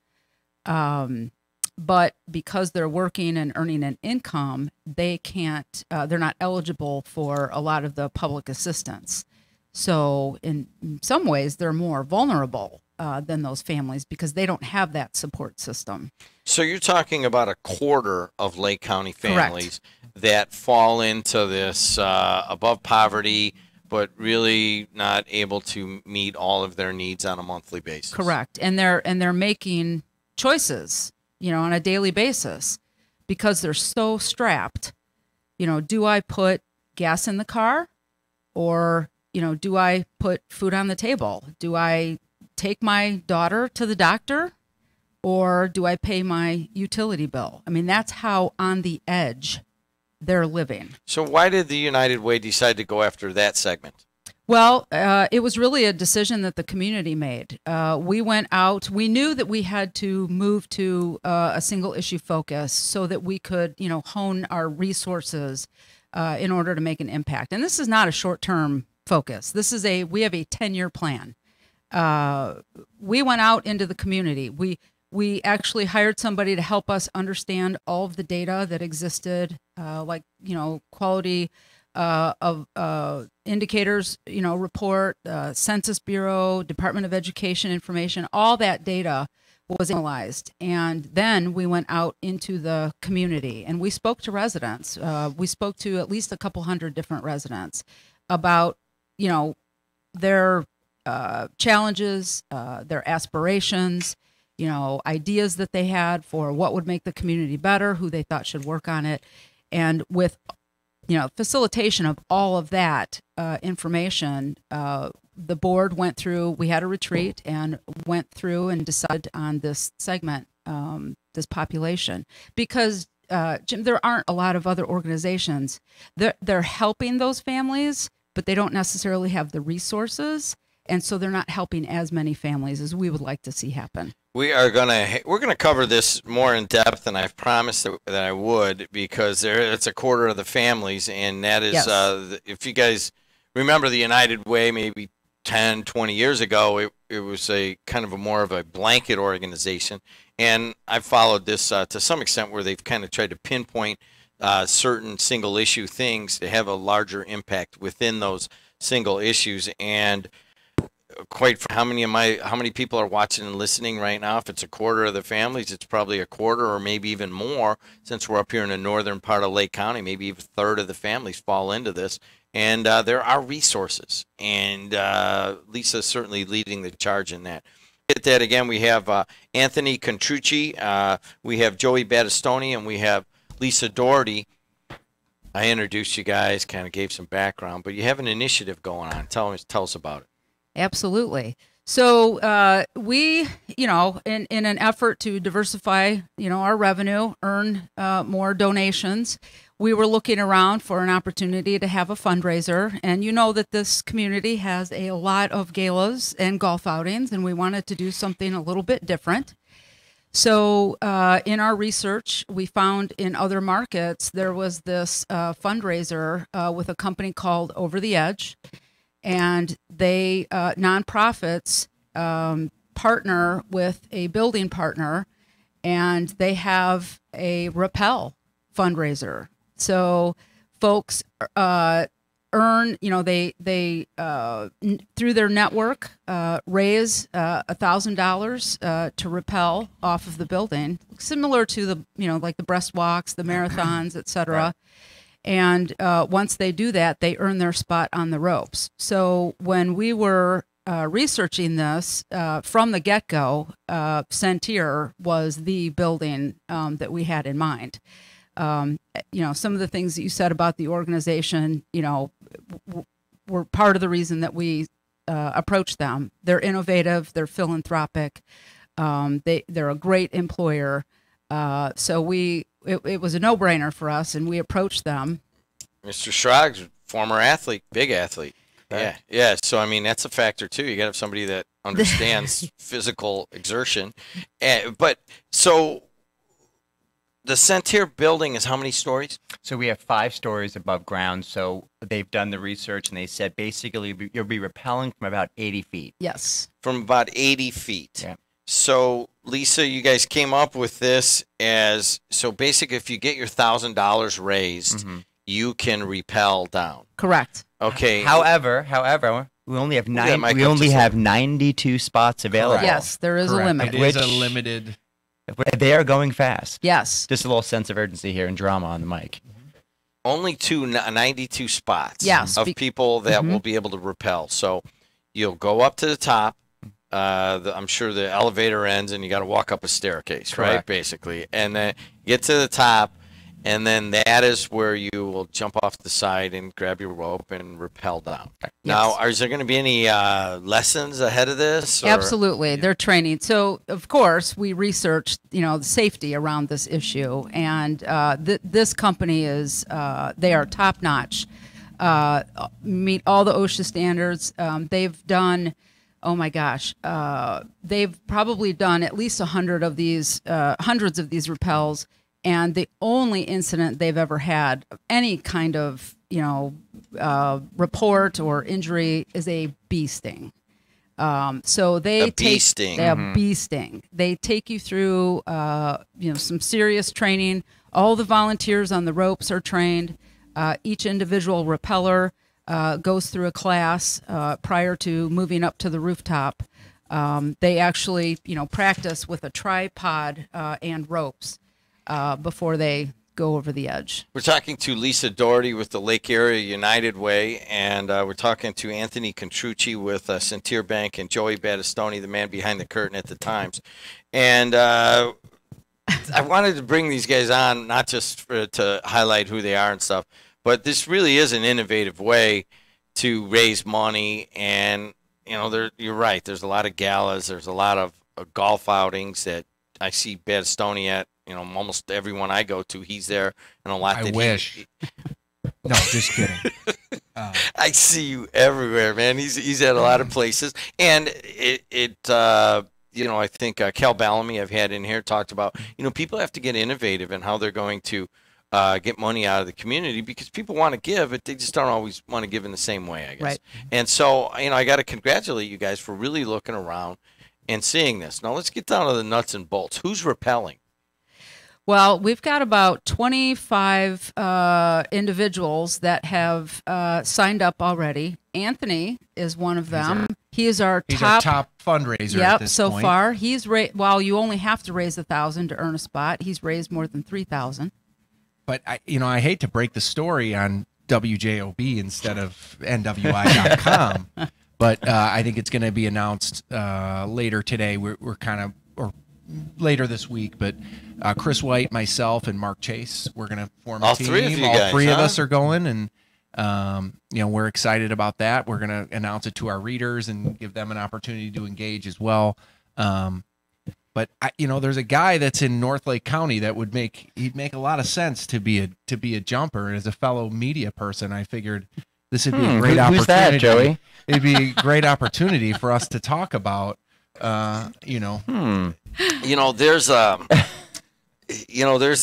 but because they're working and earning an income, they can't. They're not eligible for a lot of the public assistance. So in some ways, they're more vulnerable than those families because they don't have that support system. So you're talking about a quarter of Lake County families that fall into this above poverty, but really not able to meet all of their needs on a monthly basis. Correct. And they're making choices, you know, on a daily basis because they're so strapped. You know, do I put gas in the car, or, you know, do I put food on the table? Do I take my daughter to the doctor, or do I pay my utility bill? I mean, that's how on the edge they're living. So why did the United Way decide to go after that segment? Well, it was really a decision that the community made. We went out. We knew that we had to move to a single issue focus so that we could, you know, hone our resources in order to make an impact. And this is not a short-term focus. We have a 10-year plan. We went out into the community. We actually hired somebody to help us understand all of the data that existed, like, you know, quality of indicators, you know, report, Census Bureau, Department of Education information, all that data was analyzed, and then we went out into the community and we spoke to residents. We spoke to at least a couple hundred different residents about, you know, their challenges, their aspirations, you know, ideas that they had for what would make the community better, who they thought should work on it. And with, you know, facilitation of all of that information, the board went through, we had a retreat and went through and decided on this segment, this population. Because, Jim, there aren't a lot of other organizations. They're helping those families, but they don't necessarily have the resources. And so they're not helping as many families as we would like to see happen. We're gonna cover this more in depth than I've promised that I would, because it's a quarter of the families, and that is Yes. if you guys remember the United Way, maybe 10, 20 years ago, it was a kind of a more of a blanket organization, and I've followed this to some extent, where they've kind of tried to pinpoint certain single issue things to have a larger impact within those single issues. And how many people are watching and listening right now? If it's a quarter of the families, it's probably a quarter or maybe even more, since we're up here in the northern part of Lake County. Maybe even a third of the families fall into this. And there are resources, and Lisa's certainly leading the charge in that. At that, again, we have Anthony Contrucci, we have Joey Battistoni, and we have Lisa Doherty. I introduced you guys, kind of gave some background, but you have an initiative going on. Tell us about it. Absolutely. So we, you know, in an effort to diversify, you know, our revenue, earn more donations, we were looking around for an opportunity to have a fundraiser. And you know that this community has a lot of galas and golf outings, and we wanted to do something a little bit different. So in our research, we found in other markets, there was this fundraiser with a company called Over the Edge. And they, nonprofits, partner with a building partner, and they have a Rappel fundraiser. So folks earn, you know, they through their network raise $1,000 to rappel off of the building, similar to the, you know, like the breast walks, the marathons, etc. Right. And once they do that, they earn their spot on the ropes. So when we were researching this from the get-go, Centier was the building that we had in mind. You know, some of the things that you said about the organization, you know, were part of the reason that we approached them. They're innovative, they're philanthropic, they're a great employer. So it was a no-brainer for us, and we approached them. Mr. Schrag's former athlete, big athlete. Yeah, yeah. So I mean, that's a factor too. You got to have somebody that understands physical exertion. But so the Centier building is how many stories? So we have 5 stories above ground. So they've done the research, and they said basically you'll be rappelling from about 80 feet. Yes. From about 80 feet. Yeah. So, Lisa, you guys came up with this as, so basically if you get your $1,000 raised, you can rappel down. Correct. Okay. However, we only have 92 spots available. Yes, there is a limit. It is a limited. They are going fast. Yes. Just a little sense of urgency here and drama on the mic. Only 92 spots yes, of people that will be able to rappel. So you'll go up to the top. I'm sure the elevator ends and you got to walk up a staircase, Correct. right? Basically. And then get to the top, and then that is where you will jump off the side and grab your rope and rappel down. Yes. Now, is there going to be any lessons ahead of this? Or? Absolutely. They're training. So, of course, we researched, you know, the safety around this issue. And this company is, they are top-notch, meet all the OSHA standards. They've done... Oh my gosh, they've probably done at least 100 of these, hundreds of these rappels, and the only incident they've ever had, any kind of, you know, report or injury, is a bee sting. So they bee sting. A bee sting. They take you through, you know, some serious training. All the volunteers on the ropes are trained. Each individual rappeller goes through a class prior to moving up to the rooftop. They actually, practice with a tripod and ropes before they go over the edge. We're talking to Lisa Doherty with the Lake Area United Way, and we're talking to Anthony Contrucci with Centier Bank and Joey Battistoni, the man behind the curtain at the Times. And I wanted to bring these guys on, not just to highlight who they are and stuff, but this really is an innovative way to raise money. And, you're right. There's a lot of galas. There's a lot of golf outings that I see Battistoni at. Almost everyone I go to, he's there, and a lot. I wish. No, just kidding. I see you everywhere, man. He's at a lot of places, and I think Cal Bellamy I've had in here talked about. People have to get innovative in how they're going to get money out of the community, because people want to give, but they just don't always want to give in the same way, I guess. Right. And so, I got to congratulate you guys for really looking around and seeing this. Now let's get down to the nuts and bolts. Who's rappelling? Well, we've got about 25 individuals that have signed up already. Anthony is one of them. He's our top fundraiser at this so point. far. He's while you only have to raise $1,000 to earn a spot, he's raised more than $3,000. But I hate to break the story on WJOB instead of NWI.com, but I think it's going to be announced later today. We're or later this week, but Chris White, myself, and Mark Chase, we're going to form a team. All three of you All guys, three of us are going, and we're excited about that. We're going to announce it to our readers and give them an opportunity to engage as well. But there's a guy that's in North Lake County that he'd make a lot of sense to be a jumper. And as a fellow media person, I figured this would be a great opportunity. Who's that, Joey? It'd be a great opportunity for us to talk about. There's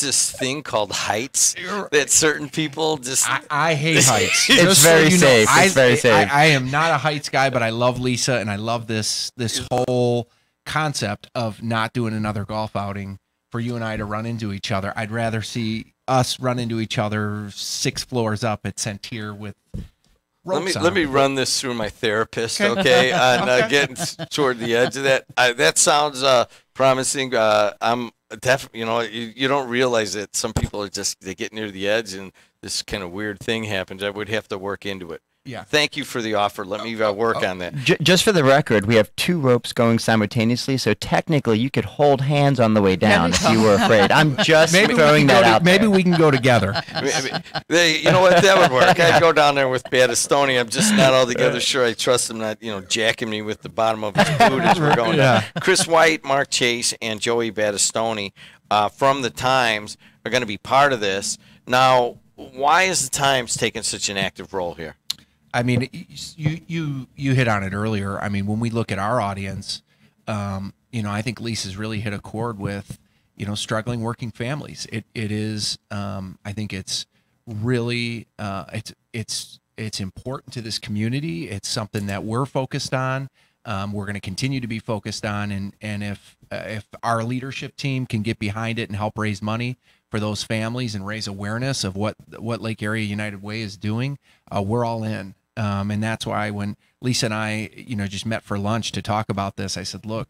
this thing called heights that certain people just. I hate heights. It's very safe. It's very safe. I am not a heights guy, but I love Lisa, and I love this whole concept of not doing another golf outing for you and I to run into each other. I'd rather see us run into each other 6 floors up at Centier with ropes on. Let me run this through my therapist, okay? On getting toward the edge of that. That sounds promising. I'm definitely, you don't realize that some people they get near the edge and this kind of weird thing happens. I would have to work into it. Yeah. Thank you for the offer. Let me work on that. Just for the record, we have 2 ropes going simultaneously, so technically you could hold hands on the way down if you were afraid. I'm just throwing that out there. Maybe we can go together. You know what? That would work. I'd go down there with Battistoni. I'm just not altogether sure I trust him not, jacking me with the bottom of his boot as we're going down. Chris White, Mark Chase, and Joey Battistoni from the Times are going to be part of this. Now, why is the Times taking such an active role here? I mean, you hit on it earlier. I mean, when we look at our audience, I think Lisa's really hit a chord with, struggling working families. It is, I think it's really, it's important to this community. It's something that we're focused on. We're going to continue to be focused on, and if our leadership team can get behind it and help raise money for those families and raise awareness of what Lake Area United Way is doing, we're all in. And that's why when Lisa and I, just met for lunch to talk about this, I said, look,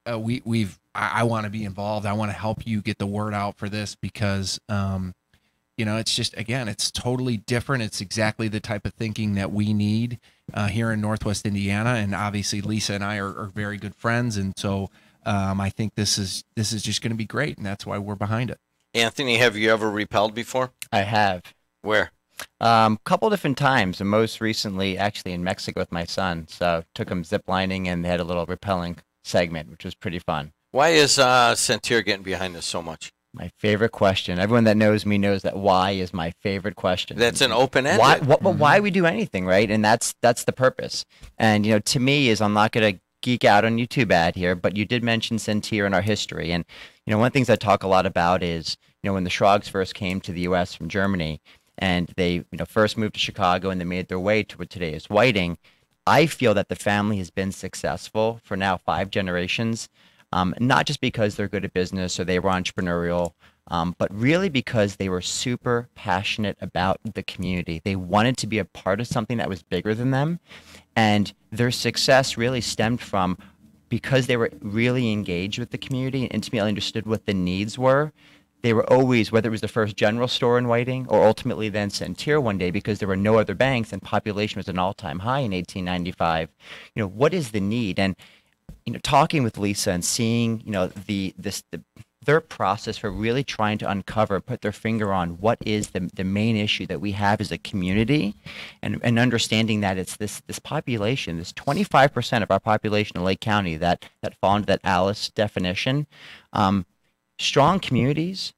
I want to be involved. I want to help you get the word out for this because, it's just, again, it's totally different. It's exactly the type of thinking that we need here in Northwest Indiana. And obviously Lisa and I are very good friends. And so I think this is just going to be great. And that's why we're behind it. Anthony, have you ever repelled before? I have. Where? Couple different times, and most recently actually in Mexico with my son. So took him ziplining, and they had a little rappelling segment, which was pretty fun. Why is Centier getting behind this so much? My favorite question. Everyone that knows me knows that why is my favorite question. That's an open-ended. Why we do anything, right? And that's the purpose. And to me is I'm not going to geek out on you too bad here, but you did mention Centier in our history, and one of the things I talk a lot about is when the Schrogs first came to the U.S. from Germany. And they, first moved to Chicago and they made their way to what today is Whiting. I feel that the family has been successful for now 5 generations, not just because they're good at business or they were entrepreneurial, but really because they were super passionate about the community. They wanted to be a part of something that was bigger than them. And their success really stemmed from because they were really engaged with the community and intimately understood what the needs were, they were always, whether it was the first general store in Whiting or ultimately then Centir one day, because there were no other banks and population was an all-time high in 1895. What is the need? And talking with Lisa and seeing their process for really trying to uncover, put their finger on what is the main issue that we have as a community, and understanding that it's this population, this 25% of our population in Lake County that fall into that Alice definition. Strong communities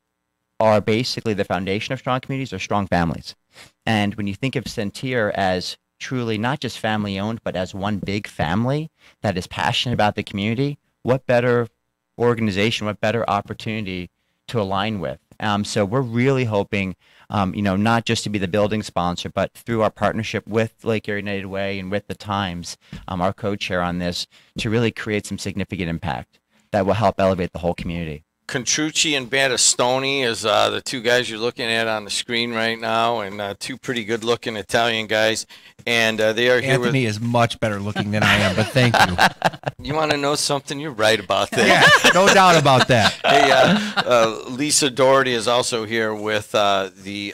are basically the foundation of strong communities or strong families. And when you think of Centir as truly not just family owned, but as one big family that is passionate about the community, what better organization, what better opportunity to align with? So we're really hoping, not just to be the building sponsor, but through our partnership with Lake Erie United Way and with the Times, our co-chair on this, to really create some significant impact that will help elevate the whole community. Contrucci and Battistoni is the two guys you're looking at on the screen right now, and two pretty good-looking Italian guys. And they are here Anthony is much better looking than I am, but thank you. You want to know something? You're right about that. Yeah, no doubt about that. Hey, Lisa Doherty is also here with the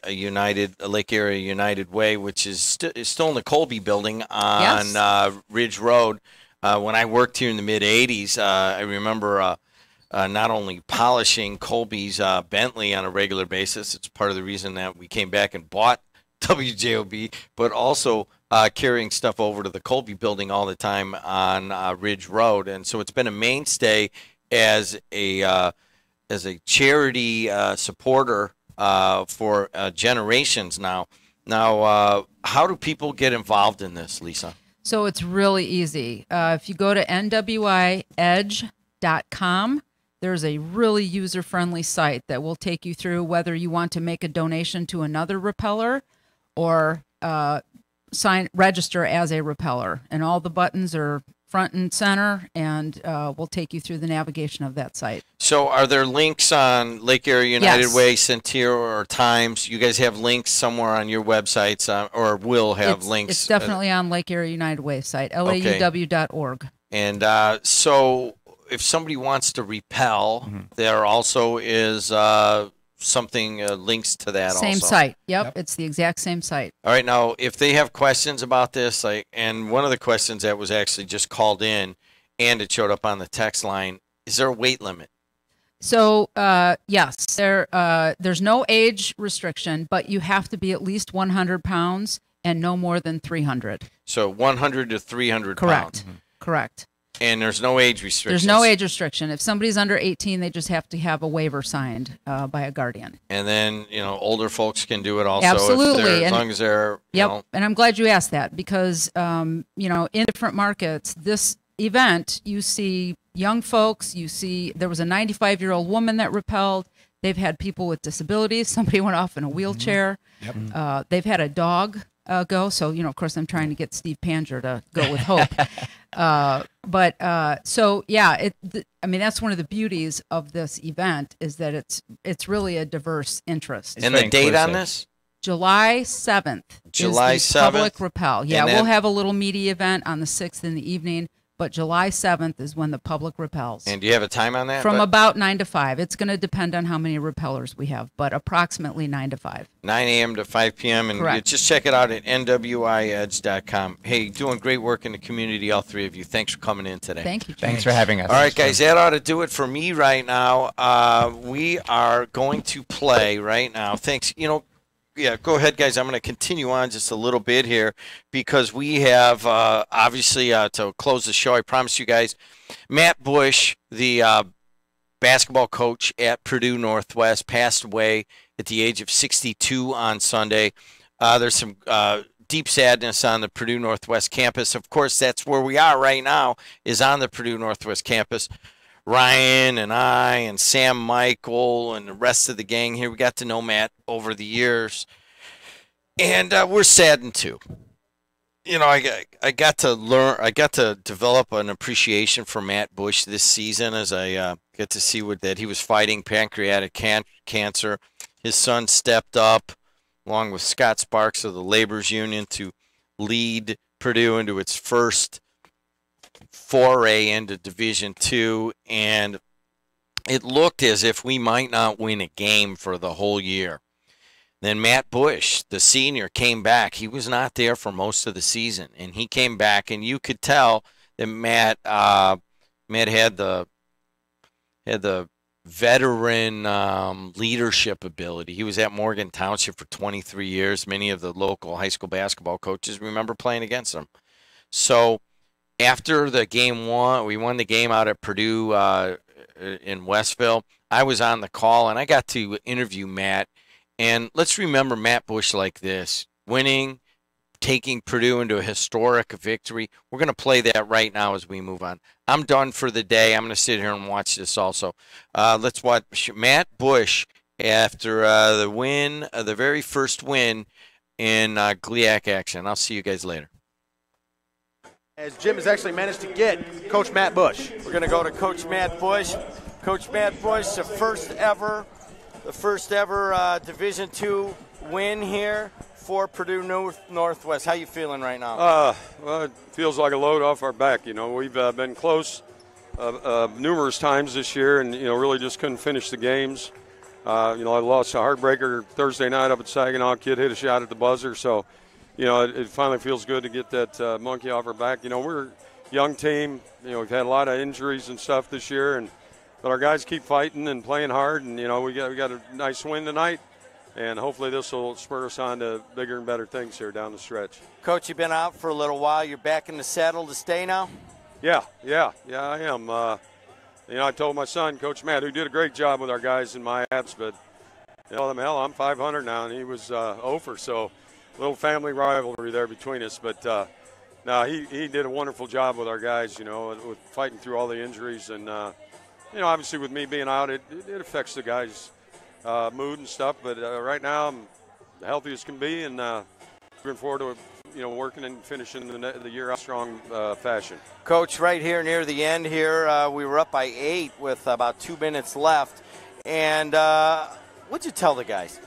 Lake Area United Way, which is still in the Colby building on Ridge Road. When I worked here in the mid-'80s, I remember not only polishing Colby's Bentley on a regular basis. It's part of the reason that we came back and bought WJOB, but also carrying stuff over to the Colby building all the time on Ridge Road. And so it's been a mainstay as a charity supporter for generations now. Now, how do people get involved in this, Lisa? So it's really easy. If you go to nwiedge.com, there's a really user-friendly site that will take you through whether you want to make a donation to another repeller or register as a repeller. And all the buttons are front and center, and we'll take you through the navigation of that site. So are there links on Lake Area United Way, Centir, or Times? You guys have links somewhere on your websites, or will have links? It's definitely on Lake Area United Way site, lauw.org. And so if somebody wants to repel, there also is something, links to that same also. Site. Yep, it's the exact same site. All right, now, if they have questions about this, and one of the questions that was actually just called in, and it showed up on the text line, is there a weight limit? So, yes, there's no age restriction, but you have to be at least 100 pounds and no more than 300. So 100 to 300 pounds. Correct. And there's no age restriction. There's no age restriction. If somebody's under 18, they just have to have a waiver signed by a guardian. And then, older folks can do it also. Absolutely. As long as they're, Yep. And I'm glad you asked that because, in different markets, this event, you see young folks, there was a 95-year-old woman that repelled. They've had people with disabilities. Somebody went off in a wheelchair. Yep. They've had a dog go. So, of course, I'm trying to get Steve Panger to go with hope. That's one of the beauties of this event is that it's really a diverse interest. And the date on this? July 7th. July is the 7th. Public Repel. Yeah, we'll have a little media event on the 6th in the evening, but July 7th is when the public repels. And do you have a time on that? From about 9 to 5. It's going to depend on how many repellers we have, but approximately 9 to 5. 9 a.m. to 5 p.m. And Correct. Just check it out at nwiedge.com. Hey, doing great work in the community, all three of you. Thanks for coming in today. Thank you. Thanks for having us. All right, guys, that ought to do it for me right now. We are going to play right now. Thanks. Yeah, go ahead, guys. I'm going to continue on just a little bit here because we have, obviously, to close the show, I promise you guys, Matt Bush, the basketball coach at Purdue Northwest, passed away at the age of 62 on Sunday. There's some deep sadness on the Purdue Northwest campus. Of course, that's where we are right now, is on the Purdue Northwest campus. Ryan and I and Sam Michael and the rest of the gang here, we got to know Matt over the years, and we're saddened too. I got to develop an appreciation for Matt Bush this season as I get to see that he was fighting pancreatic cancer. His son stepped up along with Scott Sparks of the Laborers Union to lead Purdue into its first foray into Division II, and it looked as if we might not win a game for the whole year. Then Matt Bush, the senior, came back. He was not there for most of the season, and he came back, and you could tell that Matt had the veteran leadership ability. He was at Morgan Township for 23 years. Many of the local high school basketball coaches remember playing against him. So after the game we won the game out at Purdue in Westville. I was on the call, and I got to interview Matt. And let's remember Matt Bush like this, winning, taking Purdue into a historic victory. We're going to play that right now as we move on. I'm done for the day. I'm going to sit here and watch this also. Let's watch Matt Bush after the win, the very first win in GLIAC action. I'll see you guys later. As Jim has actually managed to get Coach Matt Bush. We're going to go to Coach Matt Bush. Coach Matt Bush, the first ever Division II win here for Purdue Northwest. How you feeling right now? Well, it feels like a load off our back. You know, we've been close numerous times this year, and really just couldn't finish the games. I lost a heartbreaker Thursday night up at Saginaw. Kid hit a shot at the buzzer, so it finally feels good to get that monkey off our back. We're a young team. We've had a lot of injuries and stuff this year, but our guys keep fighting and playing hard, and we got a nice win tonight. And hopefully this will spur us on to bigger and better things here down the stretch. Coach, you've been out for a little while. You're back in the saddle to stay now? Yeah, I am. I told my son, Coach Matt, who did a great job with our guys in my abs, but I'm 500 now, and he was over, so a little family rivalry there between us. But no, he did a wonderful job with our guys, with fighting through all the injuries. And, obviously with me being out, it affects the guys' mood and stuff, but right now I'm the healthiest can be, and looking forward to working and finishing the year out strong fashion. Coach, right here near the end here, we were up by 8 with about 2 minutes left, and what'd you tell the guys?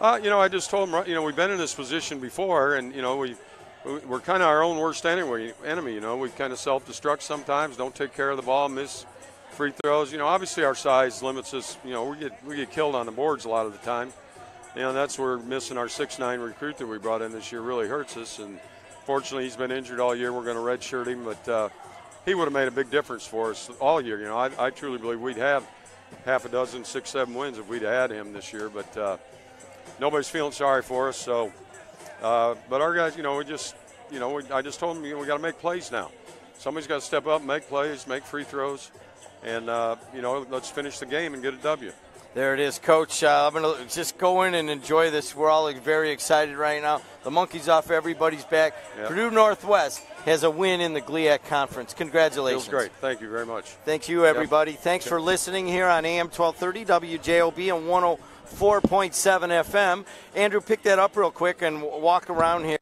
I just told them, we've been in this position before, and we're kind of our own worst enemy. We kind of self-destruct sometimes, don't take care of the ball, miss free throws. Obviously our size limits us. We get killed on the boards a lot of the time. That's where missing our 6'9" recruit that we brought in this year really hurts us. And fortunately, he's been injured all year. We're going to redshirt him, but he would have made a big difference for us all year. I truly believe we'd have half a dozen, 6, 7 wins if we'd had him this year. But nobody's feeling sorry for us. So, but our guys, I just told them, we got to make plays now. Somebody's got to step up, make plays, make free throws. And, let's finish the game and get a W. There it is, Coach. I'm going to just go in and enjoy this. We're all very excited right now. The monkey's off everybody's back. Yep. Purdue Northwest has a win in the GLIAC Conference. Congratulations. Feels great. Thank you very much. Thank you, everybody. Yep. Thanks for listening here on AM 1230 WJOB and 104.7 FM. Andrew, pick that up real quick and walk around here.